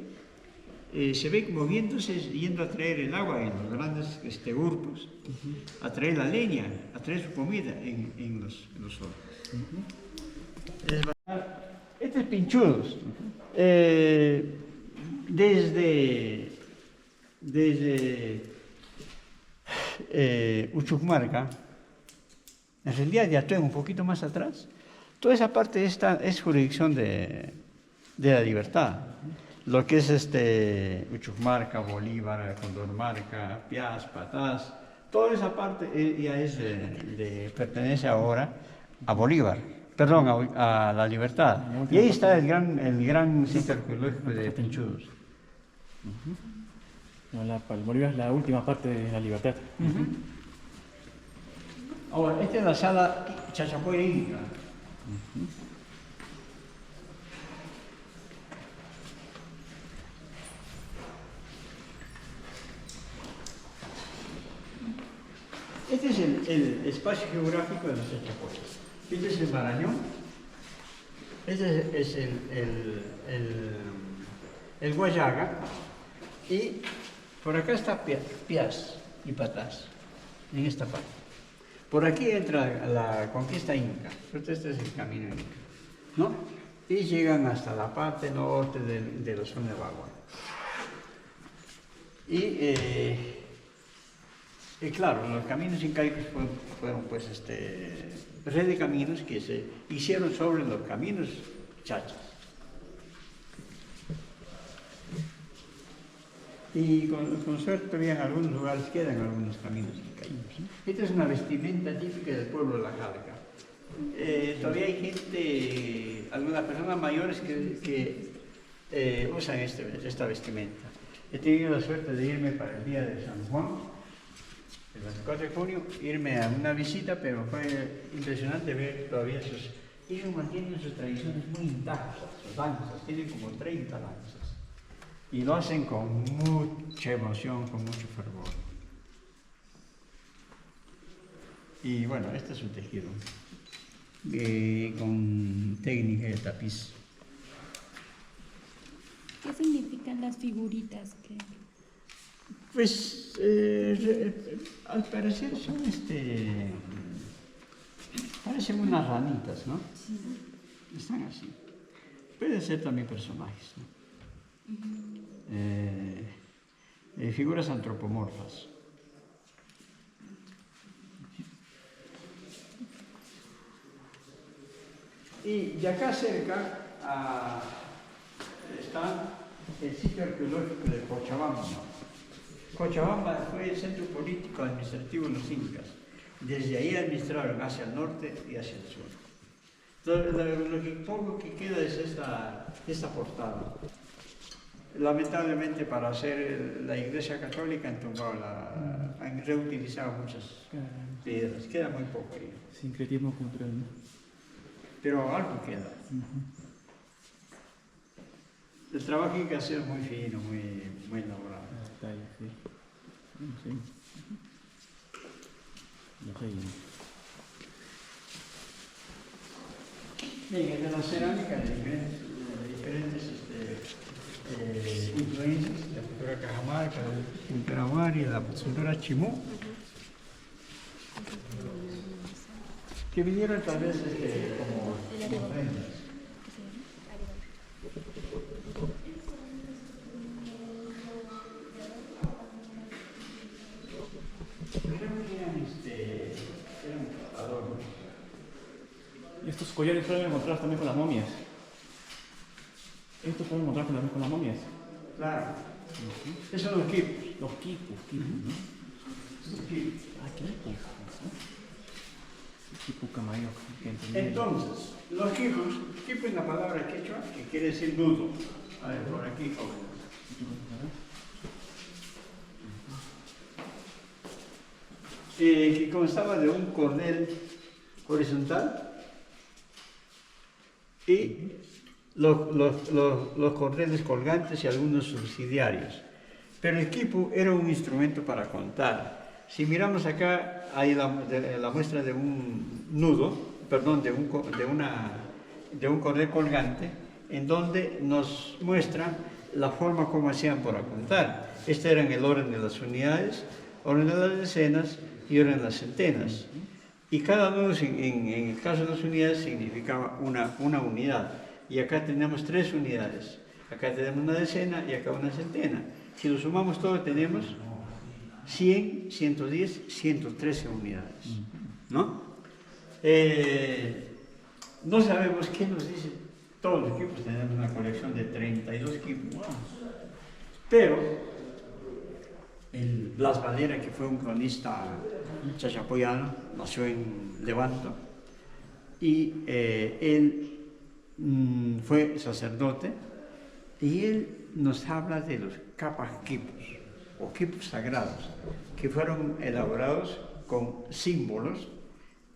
se ve moviéndose, yendo a traer el agua en los grandes hurtos, a traer la leña, a traer su comida en los hornos. Este es Pinchudos. Desde Uchucmarca, en realidad de Atuén, un poquito más atrás, toda esa parte es jurisdicción de la Libertad. Lo que es Uchucmarca, Bolívar, Condormarca, Piaz, Patás, toda esa parte ya pertenece ahora a Bolívar, perdón, a la Libertad. Y ahí está el gran sitio arqueológico de Pinchudos.
No, Bolívar es la última parte de la Libertad.
Ahora, esta es la sala Chachapoya Inca. Este es el espacio geográfico de los Chachapoyas. Este es el Marañón. Este es el Guayaga. Y por acá está Piaz y Patás, en esta parte. Por aquí entra la conquista inca. Este es el camino inca, ¿no? Y llegan hasta la parte norte de la zona de Bagua. Y Claro, los caminos incaicos fueron pues red de caminos que se hicieron sobre los caminos chachas. Y con suerte todavía en algunos lugares quedan algunos caminos incaicos. Esta es una vestimenta típica del pueblo de La Jalca. Todavía hay gente, algunas personas mayores que usan esta vestimenta. He tenido la suerte de irme para el día de San Juan, el 24 de junio, irme a una visita, pero fue impresionante ver todavía ellos mantienen sus tradiciones muy intactas, sus danzas, tienen como 30 danzas. Y lo hacen con mucha emoción, con mucho fervor. Y bueno, este es un tejido con técnica de tapiz.
¿Qué significan las figuritas?
Pues al parecer son parecen unas ranitas, ¿no? Sí. Están así. Pueden ser también personajes, ¿no? Figuras antropomorfas. Y de acá cerca está el sitio arqueológico de Cochabamba. Cochabamba fue el centro político administrativo de los incas. Desde ahí administraron hacia el norte y hacia el sur. Entonces, poco que queda es esta portada. Lamentablemente, para hacer la Iglesia Católica han reutilizado muchas piedras. Queda muy poco ahí.
Sincretismo cultural, ¿no?
Pero algo queda. El trabajo hay que hacer muy fino, muy elaborado.
Detalle, sí. Sí. No sé.
Bien, es de la cerámica de diferentes influencias, la cultura cajamarca, la cultura wari, la cultura chimú, que vinieron tal vez como prendas. Eran adornos.
Y estos collares pueden encontrar también con las momias. Estos pueden encontrar también con las momias.
Claro. Esos son los quipos.
Los quipos, ¿no?
Los quipos.
Ah, quipos. Quipu camayo.
Entonces, los quipos, quipo es la palabra quechua que quiere decir nudo. A ver, por aquí, jóvenes. Que constaba de un cordel horizontal y los cordeles colgantes y algunos subsidiarios. Pero el quipu era un instrumento para contar. Si miramos acá, hay la muestra de un nudo, perdón, de un cordel colgante, en donde nos muestra la forma como hacían para contar. Este era en el orden de las unidades, orden de las decenas y orden de las centenas. Y cada nudo, en el caso de las unidades, significaba una unidad. Y acá tenemos 3 unidades. Acá tenemos una decena y acá una centena. Si lo sumamos todo, tenemos 100, 110, 113 unidades. ¿No? No sabemos qué nos dicen todos los equipos. Tenemos una colección de 32 equipos. Pero Blas Valera, que fue un cronista chachapoyano, nació en Levanto, y él fue sacerdote, y él nos habla de los capas quipos, o quipos sagrados, que fueron elaborados con símbolos,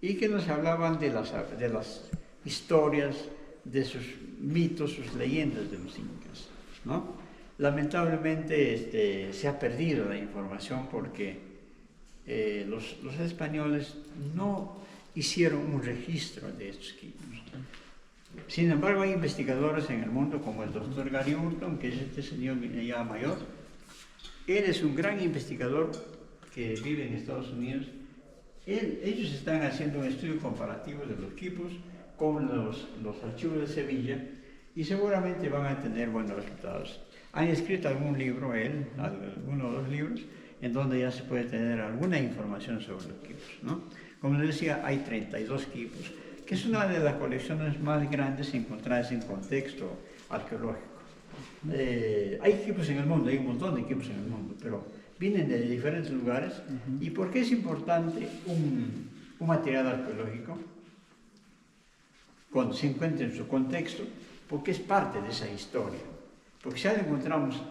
y que nos hablaban de las historias, de sus mitos, sus leyendas de los incas, ¿no? Lamentablemente se ha perdido la información porque los españoles no hicieron un registro de estos quipos. Sin embargo, hay investigadores en el mundo como el doctor Gary Hurton, que es este señor ya mayor. Él es un gran investigador que vive en Estados Unidos. Ellos están haciendo un estudio comparativo de los quipos con los archivos de Sevilla y seguramente van a tener buenos resultados. Han escrito algún libro, alguno de los libros, en donde ya se puede tener alguna información sobre los quipos, ¿no? Como les decía, hay 32 quipos, que es una de las colecciones más grandes encontradas en contexto arqueológico. Hay equipos en el mundo, hay un montón de equipos en el mundo, pero vienen de diferentes lugares. ¿Y por qué es importante un material arqueológico? Cuando se encuentra en su contexto, porque es parte de esa historia. Porque si ya lo encontramos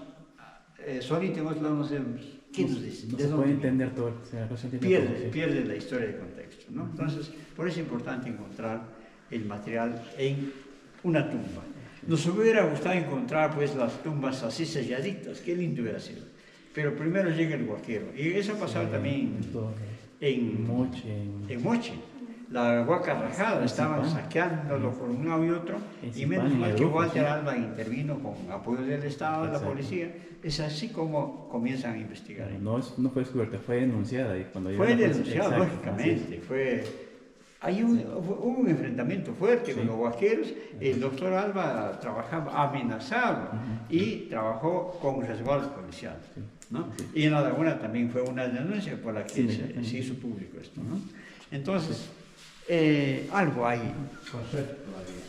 solito, no sabemos qué nos dice.
No se puede entender todo. O sea, no se entiende todo, sí.
Pierde la historia de contexto, ¿no? Entonces, por eso es importante encontrar el material en una tumba. Nos hubiera gustado encontrar pues las tumbas así selladitas, qué lindo hubiera sido. Pero primero llega el huaquero. Y eso ha pasado también en Moche. La Huaca Rajada, estaban saqueándolo por un lado y otro, y menos mal que Walter Alba intervino con apoyo del Estado, de la policía. Es así como comienzan a investigar.
No fue descubierta, fue denunciada. Y cuando
fue denunciada, lógicamente. Hubo un enfrentamiento fuerte con los huaqueros. El doctor Alba trabajaba amenazado y trabajó con resguardo policial, ¿no? Y en La Laguna también fue una denuncia por la que se hizo público esto, ¿no? Entonces, algo hay con suerte todavía.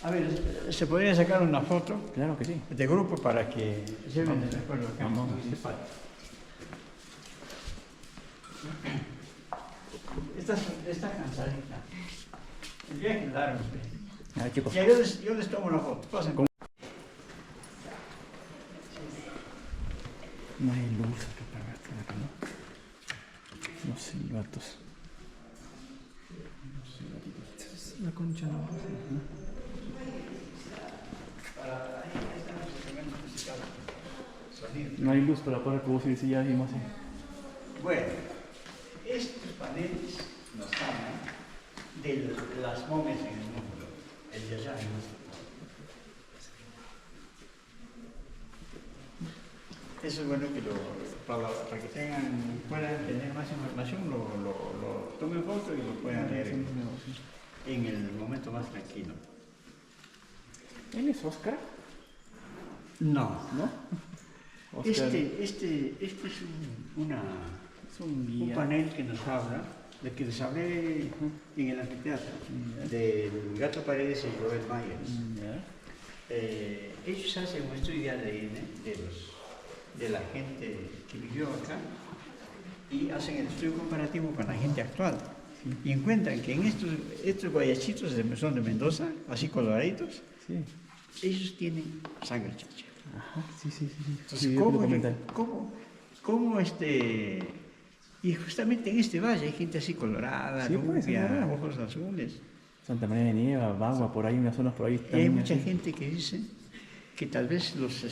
A ver, ¿se podría sacar una foto?
Claro que sí.
De grupo para que lleven el recuerdo acá.
Vamos.
Está cansadita. El viaje es largo.
Ay, chicos.
Ya, yo les tomo una foto. Pasen.
No hay luz acá para acá, ¿no? No sé, gatos.
La concha no.
No hay luz para poder producir, si ya vimos así.
Bueno, estos paneles nos hablan de las momias en el mundo, el de allá en nuestro mundo. Eso es bueno que para que puedan tener más información, lo tomen foto y lo puedan leer en el momento más tranquilo.
¿Él es Oscar?
No.
¿No?
Este es un panel que nos habla, de que les hablé en el anfiteatro, del Gato Paredes y Joel Myers. Ellos hacen un estudio de ADN de la gente que vivió acá y hacen el estudio comparativo con la gente actual. Y encuentran que en estos guayachitos son de Mendoza, así coloraditos, ellos tienen sangre chacha.
Ajá, sí.
Entonces, ¿cómo y justamente en este valle hay gente así colorada, rubia, ojos azules.
Santa María de Nieva, Bagua, por ahí, unas zonas por ahí.
Y hay mucha gente que dice que tal vez los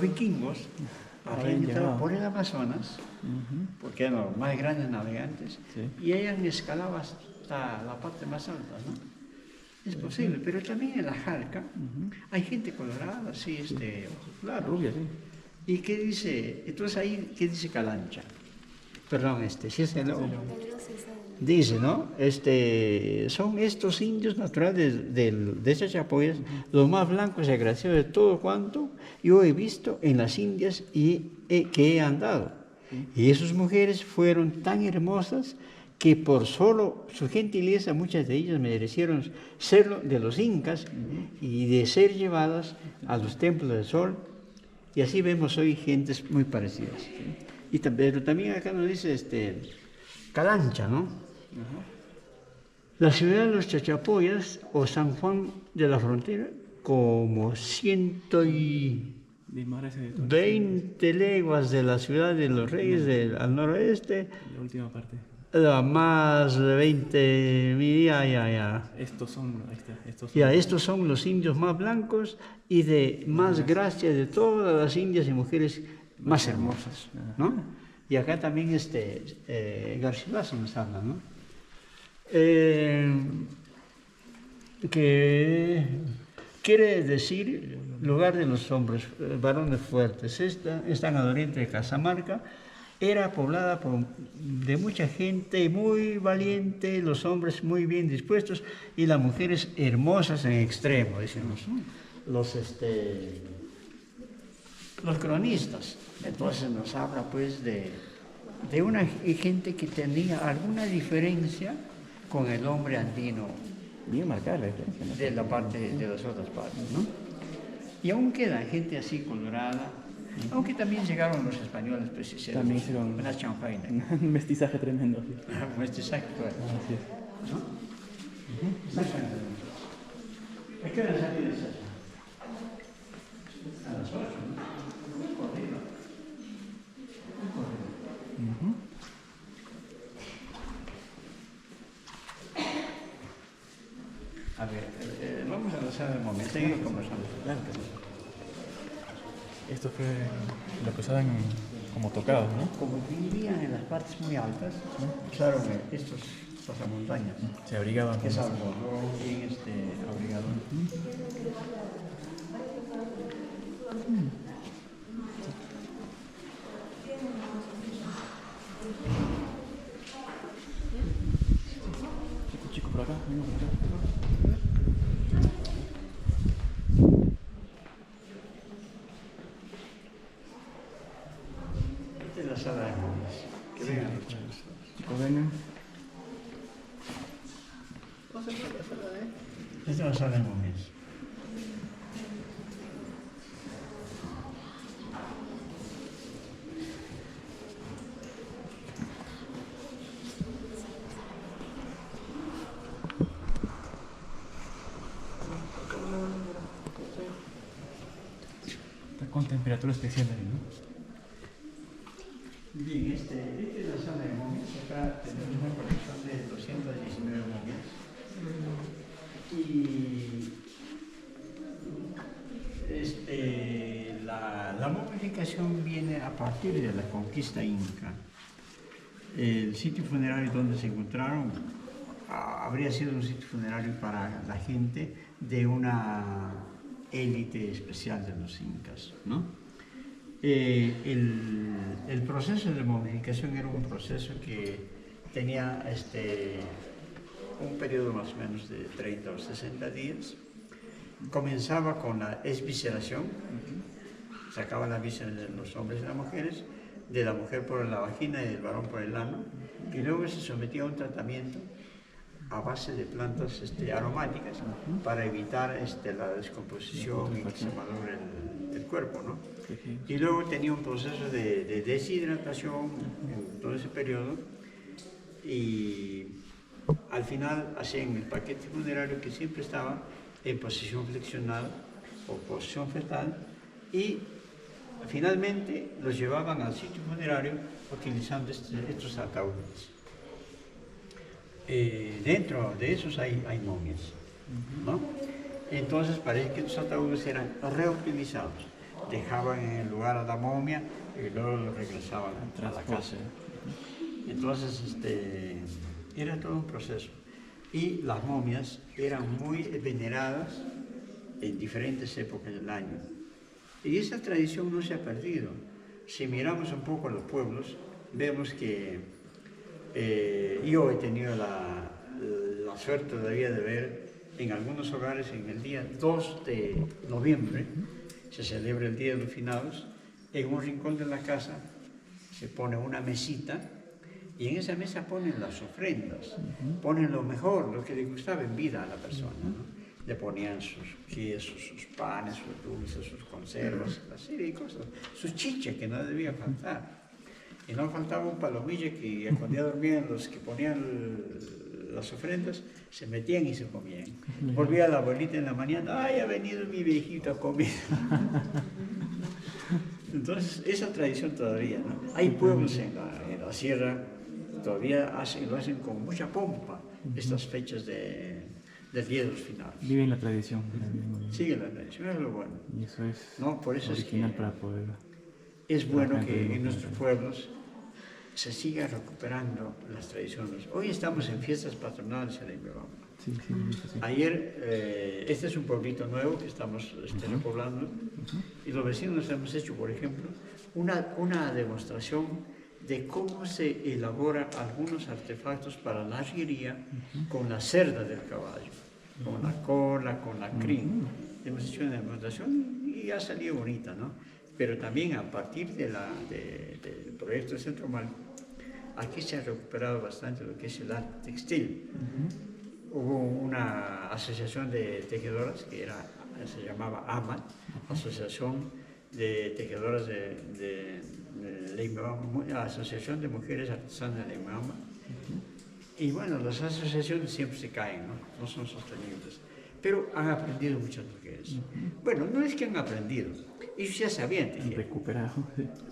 vikingos habían entrado por el Amazonas, porque eran los más grandes navegantes, y hayan escalado hasta la parte más alta, ¿no? Es posible, pero también en la Jalca hay gente colorada, así, ojos claros.
Rubia, sí.
¿Y qué dice? Entonces ahí, ¿qué dice Calancha? Perdón, si es el... Dice, ¿no? Son estos indios naturales de Chachapoyas los más blancos y agraciados de todo cuanto yo he visto en las Indias y que he andado. Y esas mujeres fueron tan hermosas que por solo su gentileza muchas de ellas merecieron serlo de los incas y de ser llevadas a los templos del sol. Y así vemos hoy gentes muy parecidas. Pero también acá nos dice Calancha, ¿no? La ciudad de los Chachapoyas o San Juan de la Frontera, como 120 leguas de la ciudad de los Reyes al noroeste.
La última parte.
Más de 20, estos son los indios más blancos y de más gracia de todas las indias y mujeres más hermosas, ¿no? Y acá también Garcilaso nos habla, ¿no? Que quiere decir lugar de los hombres, varones fuertes. Están al oriente de Cajamarca, era poblada de mucha gente muy valiente, los hombres muy bien dispuestos y las mujeres hermosas en extremo, dicen los cronistas. Entonces nos habla pues de una gente que tenía alguna diferencia con el hombre andino.
Bien marcada la diferencia, ¿no?
De la parte, de las otras partes, ¿no? Y aún queda gente así colorada, aunque también llegaron los españoles, pues hicieron
También hicieron
una chanfaina.
un mestizaje tremendo. Sí.
Un mestizaje, claro.
Así es.
¿No? ¿A qué hora salí de esa? A las 8, ¿no? Muy corrido. A ver, vamos a la sala de momento. Seguimos conversando.
Claro que sí. Esto fue lo que usaban como tocados, ¿no?
Como vivían en las partes muy altas, usaron estos pasamontañas.
Se abrigaban con
Es
eso.
algodón bien abrigado.
Chico, por acá, venga por acá.
Esta es la sala de momias. Que vengan los chicos.
Chicos, vengan.
Esta es la sala de momias.
Está con temperatura especial ahí, ¿no?
Bien, esta es la sala de momias. Acá tenemos una colección de 219 momias. Y la momificación viene a partir de la conquista inca. El sitio funerario donde se encontraron habría sido un sitio funerario para la gente de una élite especial de los incas, ¿no? El proceso de momificación era un proceso que tenía un periodo más o menos de 30 o 60 días. Comenzaba con la esvisceración, sacaba la víscera de los hombres y las mujeres, de la mujer por la vagina y del varón por el ano, y luego se sometía a un tratamiento a base de plantas aromáticas para evitar la descomposición y que se madure el cuerpo, ¿no? Y luego tenía un proceso de deshidratación en todo ese periodo y al final hacían el paquete funerario que siempre estaba en posición flexional o posición fetal y finalmente los llevaban al sitio funerario utilizando estos ataúdes. Dentro de esos hay momias, ¿no? Entonces parece que estos ataúdes eran reutilizados. Dejaban en el lugar a la momia y luego lo regresaban a la casa. Entonces era todo un proceso. Y las momias eran muy veneradas en diferentes épocas del año. Y esa tradición no se ha perdido. Si miramos un poco los pueblos, vemos que yo he tenido la suerte todavía de ver en algunos hogares en el día 2 de noviembre, se celebra el Día de los Finados, en un rincón de la casa se pone una mesita y en esa mesa ponen las ofrendas, ponen lo mejor, lo que le gustaba en vida a la persona, ¿no? Le ponían sus quesos, sus panes, sus dulces, sus conservas, una serie de cosas, sus chichas que no debía faltar. Y no faltaba un palomilla que cuando ya dormían los que ponían las ofrendas, se metían y se comían. Volvía la abuelita en la mañana, ¡ay, ha venido mi viejito a comer! Entonces, esa tradición todavía, ¿no? Hay pueblos en la sierra, todavía lo hacen con mucha pompa, estas fechas del Día de los Finados.
Viven la tradición.
Sigue la tradición, es lo bueno.
Y eso es
¿no? Por eso
original
es que
para poder...
es bueno que en nuestros pueblos se siga recuperando las tradiciones. Hoy estamos en fiestas patronales en Imbabamba.
Sí, sí, sí.
Ayer, este es un pueblito nuevo que estamos repoblando y los vecinos hemos hecho, por ejemplo, una demostración de cómo se elaboran algunos artefactos para la joyería con la cerda del caballo, con la cola, con la crin. Hemos hecho una demostración y ha salido bonita, ¿no? Pero también a partir del proyecto de Centro Mal, aquí se ha recuperado bastante lo que es el arte textil. Hubo una asociación de tejedoras que se llamaba AMAT, Asociación de Tejedoras de Leimama, Asociación de Mujeres Artesanas de Leimama. Y bueno, las asociaciones siempre se caen, no son sostenibles. Pero han aprendido muchas mujeres. Bueno, no es que han aprendido, ellos ya sabían tejer.
Recuperado.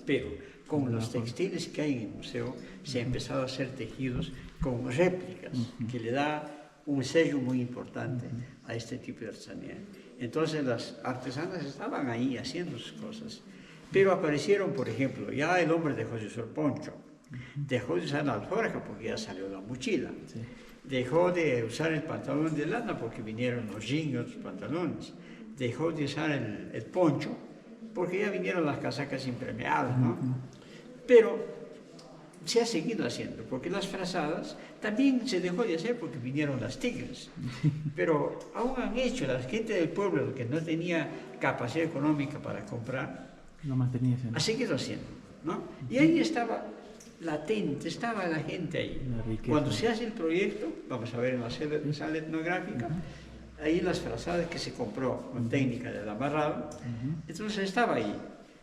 Pero con los textiles que hay en el museo se ha empezado a hacer tejidos con réplicas, que le da un sello muy importante a este tipo de artesanía. Entonces las artesanas estaban ahí haciendo sus cosas, pero aparecieron, por ejemplo, ya el hombre dejó de usar poncho, dejó de usar la alforja porque ya salió la mochila, dejó de usar el pantalón de lana porque vinieron los jeans y otros pantalones, dejó de usar el poncho porque ya vinieron las casacas impermeables, ¿no? Pero se ha seguido haciendo, porque las frazadas también se dejó de hacer porque vinieron las tigres, pero aún han hecho, la gente del pueblo que no tenía capacidad económica para comprar,
No mantenía ese.
ha seguido haciendo, ¿no? Y ahí estaba latente, estaba la gente ahí. Cuando se hace el proyecto, vamos a ver en la sala etnográfica, ahí las frazadas que se compró con técnica del amarrado, entonces estaba ahí.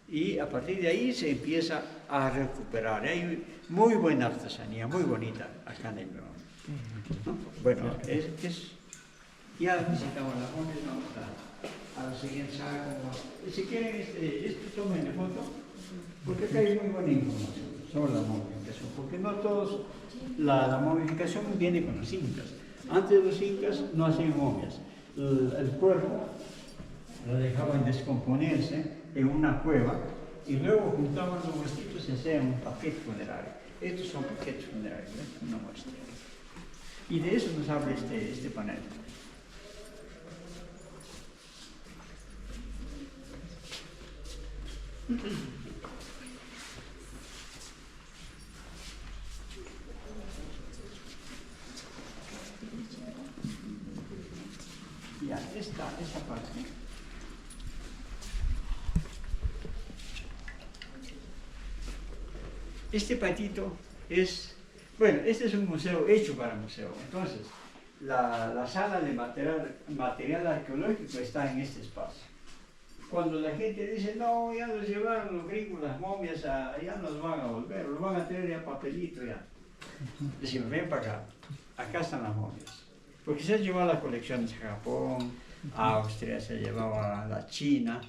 Y a partir de ahí se empieza a recuperar. Hay muy buena artesanía, muy bonita acá en el León, ¿no? Bueno, ya visitamos la momias, vamos a la siguiente sala. Si quieren, tomen la foto, porque acá hay muy buena información sobre la momificación, porque no todos, la momificación viene con los incas. Antes de los incas no hacían momias. El cuerpo lo dejaban descomponerse en una cueva y luego juntaban los huesitos y hacían un paquete funerario. Estos son paquetes funerarios, una muestra. Y de eso nos habla este panel. Ya, esta parte. Este patito es, bueno, este es un museo hecho para museo. Entonces, la sala de material arqueológico está en este espacio. Cuando la gente dice, no, ya nos llevaron los gringos, las momias, ya nos van a volver, los van a tener ya papelito ya. Decimos, ven para acá, acá están las momias. Porque se han llevado las colecciones a Japón, a Austria, se ha llevado a la China,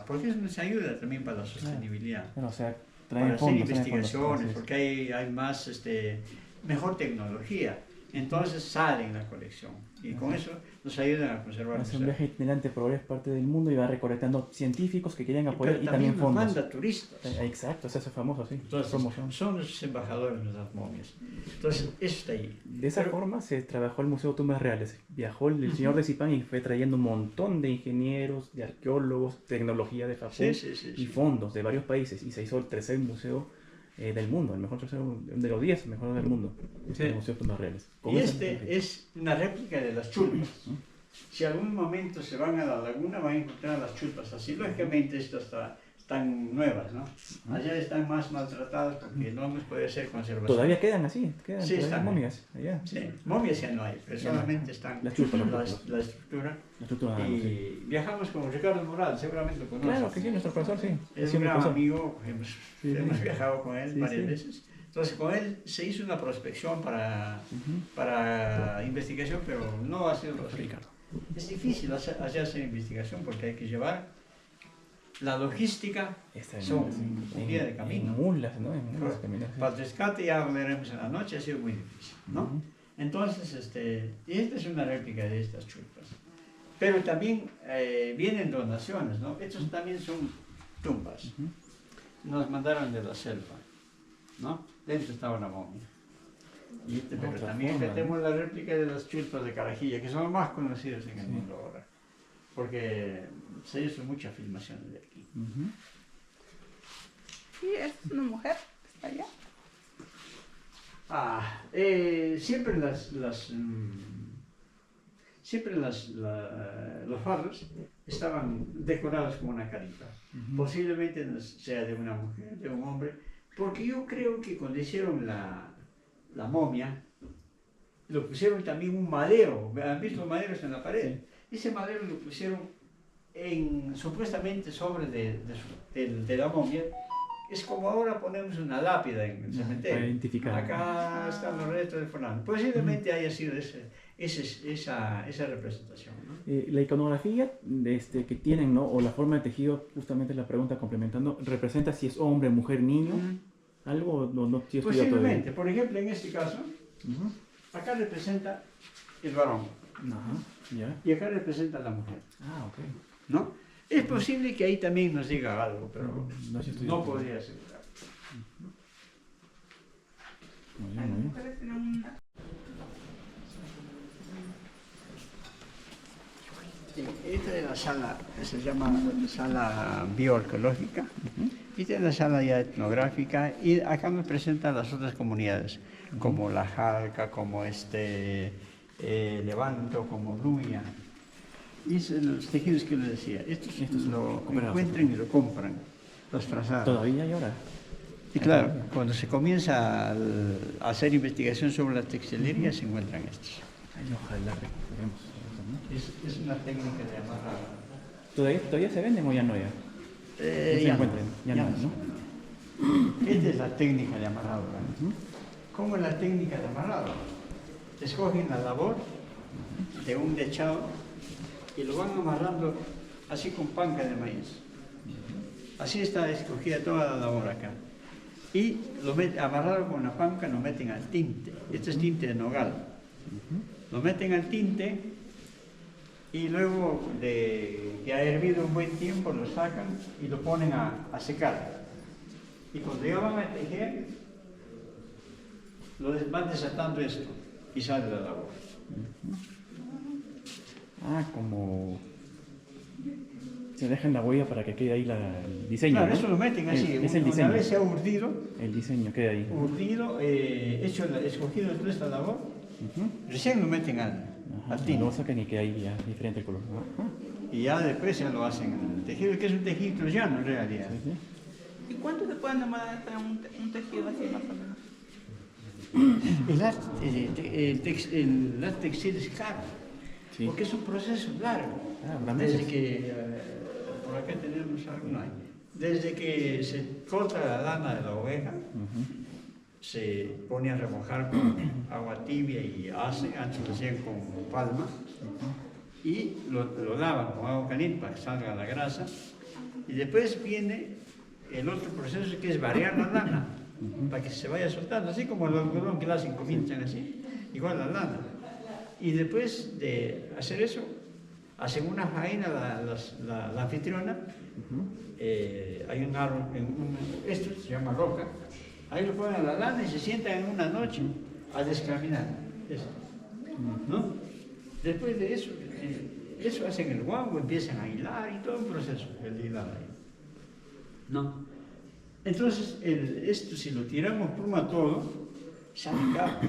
porque eso nos ayuda también para la sostenibilidad.
Bueno, o sea,
para hacer investigaciones, porque hay más, mejor tecnología. Entonces sale en la colección y con eso nos ayudan a conservar.
Es un viaje itinerante por varias partes del mundo y va recolectando científicos que quieren apoyar y también fondos.
Manda turistas.
Exacto, se hace famoso, sí.
Entonces, son los embajadores de las momias. Entonces, eso está ahí.
De esa forma se trabajó el Museo de Tumbas Reales. Viajó el señor de Zipán y fue trayendo un montón de ingenieros, de arqueólogos, tecnología de Japón y fondos de varios países. Y se hizo el tercer museo del mundo, el mejor museo de los 10 mejores del mundo, el Museo de Tumbas Reales.
Y es una réplica de las chulpas. Si algún momento se van a la laguna van a encontrar las chulpas así. Lógicamente estas están nuevas, ¿no? Allá están más maltratadas porque no nos puede hacer conservación.
¿Todavía quedan así? ¿Quedan
sí, están
momias allá?
Sí, momias ya no hay, pero solamente están la estructura. Y viajamos con Ricardo Morales, seguramente lo conoces.
Claro que sí, nuestro profesor, sí.
Es un gran amigo, hemos viajado con él varias veces. Entonces con él se hizo una prospección para investigación, pero no ha sido posible. Es difícil hacer investigación porque hay que llevar la logística, son un día de camino.
Mulas, ¿no? Mulas caminar.
Para el rescate ya veremos en la noche, ha sido muy difícil, ¿no? Entonces, y esta es una réplica de estas chulpas. Pero también vienen donaciones, ¿no? Estos también son tumbas. Nos mandaron de la selva, ¿no? Dentro estaba una momia. Pero también acá tenemos la réplica de las chulpas de Carajilla, que son los más conocidos en el mundo ahora. Porque se hizo mucha filmación de aquí.
Sí, es una mujer que
Allá. Siempre los fardos estaban decorados con una carita. Posiblemente sea de una mujer, de un hombre, porque yo creo que cuando hicieron la momia, lo pusieron también un madero. ¿Han visto los maderos en la pared? Sí. Ese madero lo pusieron supuestamente sobre de la momia. Es como ahora ponemos una lápida en el cementerio.
Para identificar.
Acá están los restos de Fernando. Posiblemente haya sido esa representación, ¿no?
La iconografía que tienen, ¿no? O la forma de tejido, justamente la pregunta complementando, ¿representa si es hombre, mujer, niño? ¿Algo? No, si
posiblemente. Por ejemplo, en este caso, acá representa el varón.
¿Ya?
Y acá representa la mujer.
Ok.
¿No? Es posible que ahí también nos diga algo, pero no podría asegurar.
Muy bien, muy bien.
Esta es la sala, se llama sala bioarqueológica. Esta es la sala ya etnográfica y acá me presentan las otras comunidades, como la Jalca, como Levanto, como Luya. Y los tejidos que les decía, estos lo encuentran y lo compran, los frazados.
¿Todavía hay ahora?
Y claro, cuando se comienza a hacer investigación sobre la textilería, se encuentran estos.
Ojalá recuperemos.
Es una técnica de amarrado.
¿Todavía se venden o ya no ya?
Ya
encuentran, ya no, ¿no?
Esta es la técnica de amarrado. ¿Cómo es la técnica de amarrado? Escogen la labor de un dechado y lo van amarrando así con panca de maíz. Así está escogida toda la labor acá. Y amarrado con la panca lo meten al tinte. Este es tinte de nogal. Lo meten al tinte y luego de que ha hervido un buen tiempo lo sacan y lo ponen a secar. Y cuando ya van a tejer, van desatando esto y sale la labor.
Como se deja en la huella para que quede ahí el diseño.
Claro,
¿no?
eso lo meten así.
Es el diseño.
Una vez se ha urdido,
el diseño queda ahí.
Urdido, escogido toda esta labor, recién lo meten al tinte.
Lo sacan y queda ahí ya diferente el color.
Y ya después ya lo hacen en el tejido, que es un tejido troyano en realidad.
¿Y cuánto se pueden demorar para un tejido así más o menos?
El arte textil es caro, porque es un proceso largo. Desde que, por acá tenemos alguno ahí, desde que se corta la lana de la oveja, se pone a remojar con agua tibia y antes lo hacían con palma, y lo lavan con agua caliente para que salga la grasa, y después viene el otro proceso que es variar la lana, para que se vaya soltando, así como el algodón que lo hacen, comienzan así, igual la lana. Y después de hacer eso, hacen una faena la anfitriona, hay un árbol, esto se llama roca, ahí lo ponen a la lana y se sientan en una noche a descaminar, ¿no? Después de eso, hacen el guango, empiezan a hilar y todo un proceso, el hilar ahí, ¿no? Entonces, esto si lo tiramos pluma todo, sale caro.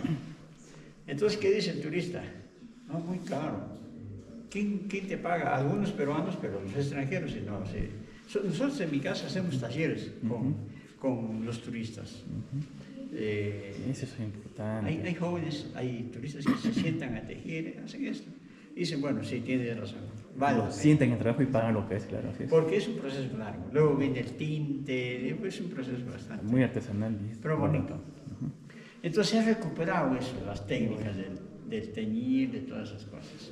Entonces, ¿qué dice el turista? No, muy caro. ¿Quién te paga? Algunos peruanos, pero los extranjeros, no, sí. Nosotros en mi casa hacemos talleres con los turistas.
Eso es importante.
Hay jóvenes, hay turistas que se sientan a tejer, hacen esto. Y dicen, bueno, sí, tiene razón. Vale.
Sienten el trabajo y pagan lo que es, claro. Así es.
Porque es un proceso largo. Luego viene el tinte, es un proceso bastante.
Muy artesanal.
Pero bonito. Entonces he recuperado eso, las técnicas del teñir, de todas esas cosas.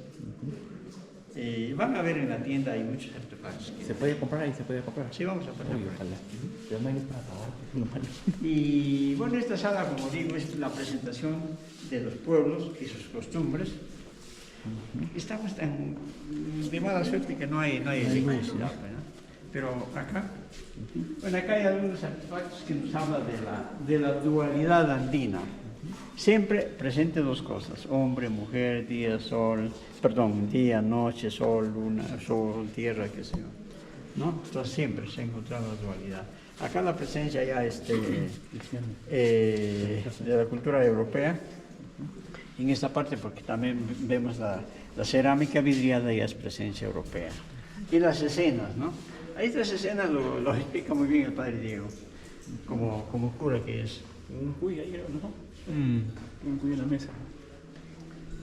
Van a ver en la tienda, hay muchos artefactos.
¿Se puede comprar ahí? ¿Se puede comprar?
Sí, vamos a poner.
Ojalá. Pero no hay para pagar, es lo malo.
Y bueno, esta sala, como digo, es la presentación de los pueblos y sus costumbres. Estamos tan de mala suerte que no hay electricidad, ¿no? Pero acá, bueno, acá hay algunos artefactos que nos hablan de la dualidad andina. Siempre presente dos cosas, hombre, mujer, día, noche, sol, luna, sol, tierra, qué sé yo. ¿no? Entonces siempre se ha encontrado la dualidad. Acá la presencia ya de la cultura europea, en esta parte porque también vemos la cerámica vidriada ya es presencia europea. Y las escenas, ¿no? Ahí estas escenas lo explica muy bien el padre Diego, como cura que es.
Un cuy ahí, ¿no? Un cuy en la mesa.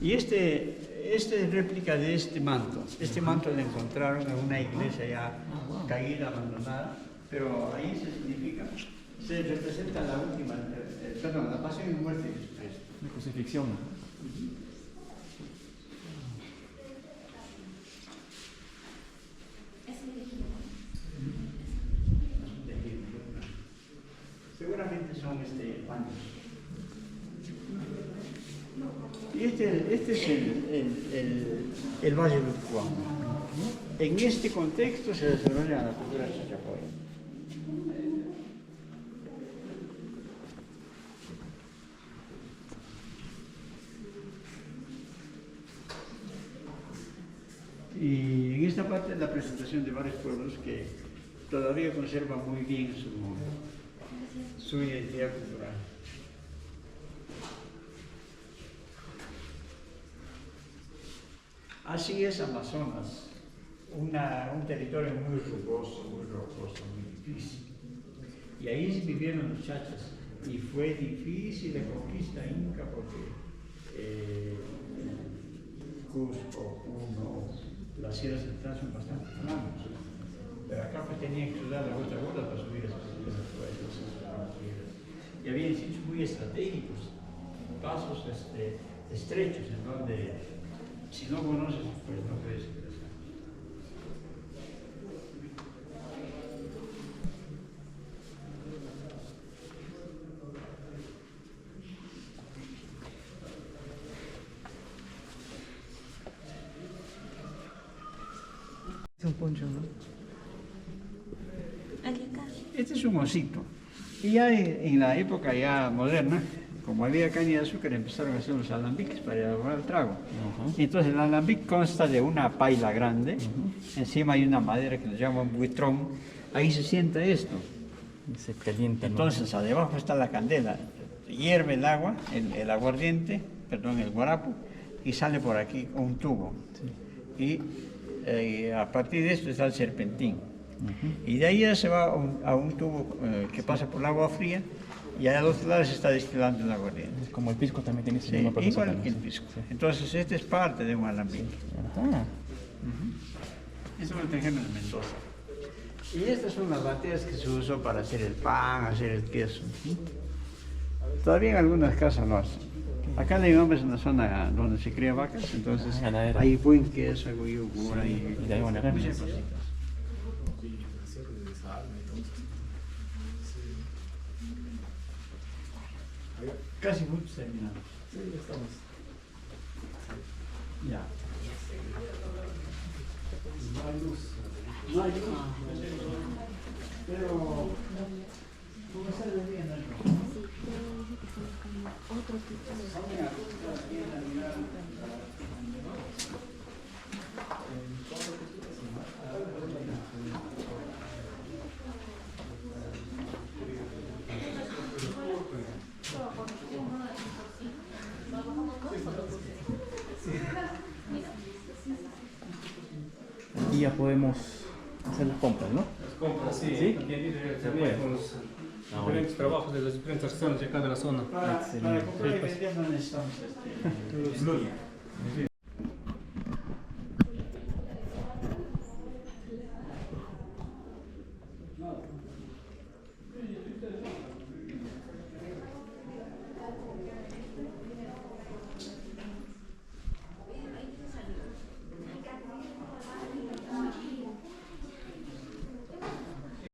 Y esta es réplica de este manto. Este manto lo encontraron en una iglesia ya caída, abandonada, pero ahí se representa la última, la pasión y muerte de Jesucristo.
Una crucifixión.
Seguramente son paños. Y este es el Valle del Urcuamo. En este contexto se desarrolla la cultura chachapoya. Y en esta parte la presentación de varios pueblos que todavía conservan muy bien su identidad cultural. Así es Amazonas, un territorio muy rugoso, muy rocoso, muy difícil. Y ahí vivieron los chachas y fue difícil la conquista inca porque Cusco, Puno, las sierras centrales son bastante planas. Pero acá pues tenían que sudar la gota a gota para subir esas fronteras. Y había sitios muy estratégicos, pasos estrechos en donde si no conoces, pues no puedes ingresar.
Es un poncho, ¿no?
Este es un osito. Y ya en la época ya moderna, como había caña de azúcar, empezaron a hacer los alambiques para elaborar el trago. Entonces el alambique consta de una paila grande, encima hay una madera que le llaman buitrón, ahí se sienta esto.
Y se calienta, ¿no?
Entonces debajo está la candela, hierve el agua, el aguardiente, perdón, el guarapo, y sale por aquí un tubo. Sí. Y a partir de esto está el serpentín. Y de ahí ya se va a un tubo que pasa por el agua fría y a los lados se está destilando el aguardiente.
Como el pisco también tiene ese
Sí,
mismo proceso.
igual que el pisco.
Sí.
Entonces este es parte de un alambique.
Ajá.
Eso lo tenemos en Mendoza. Y estas son las bateas que se usó para hacer el pan, hacer el queso. Todavía en algunas casas lo hacen. Acá la Ibamba es una zona donde se cría vacas, entonces
Ganadera.
hay buen queso, hay yogur, hay
y de ahí van a ganar.
muchas cositas. Casi muchos terminados.
Sí, ya estamos.
Ya.
No hay luz.
No hay luz. Pero como sale de día no hay luz.
Aquí ya podemos hacer las compras, ¿no?
Las compras, sí.
¿Sí?
Aquí
Se
también
puede.
con los
bueno.
diferentes trabajos de las diferentes acciones de cada zona.
Para comprar y vender no necesitamos
Los-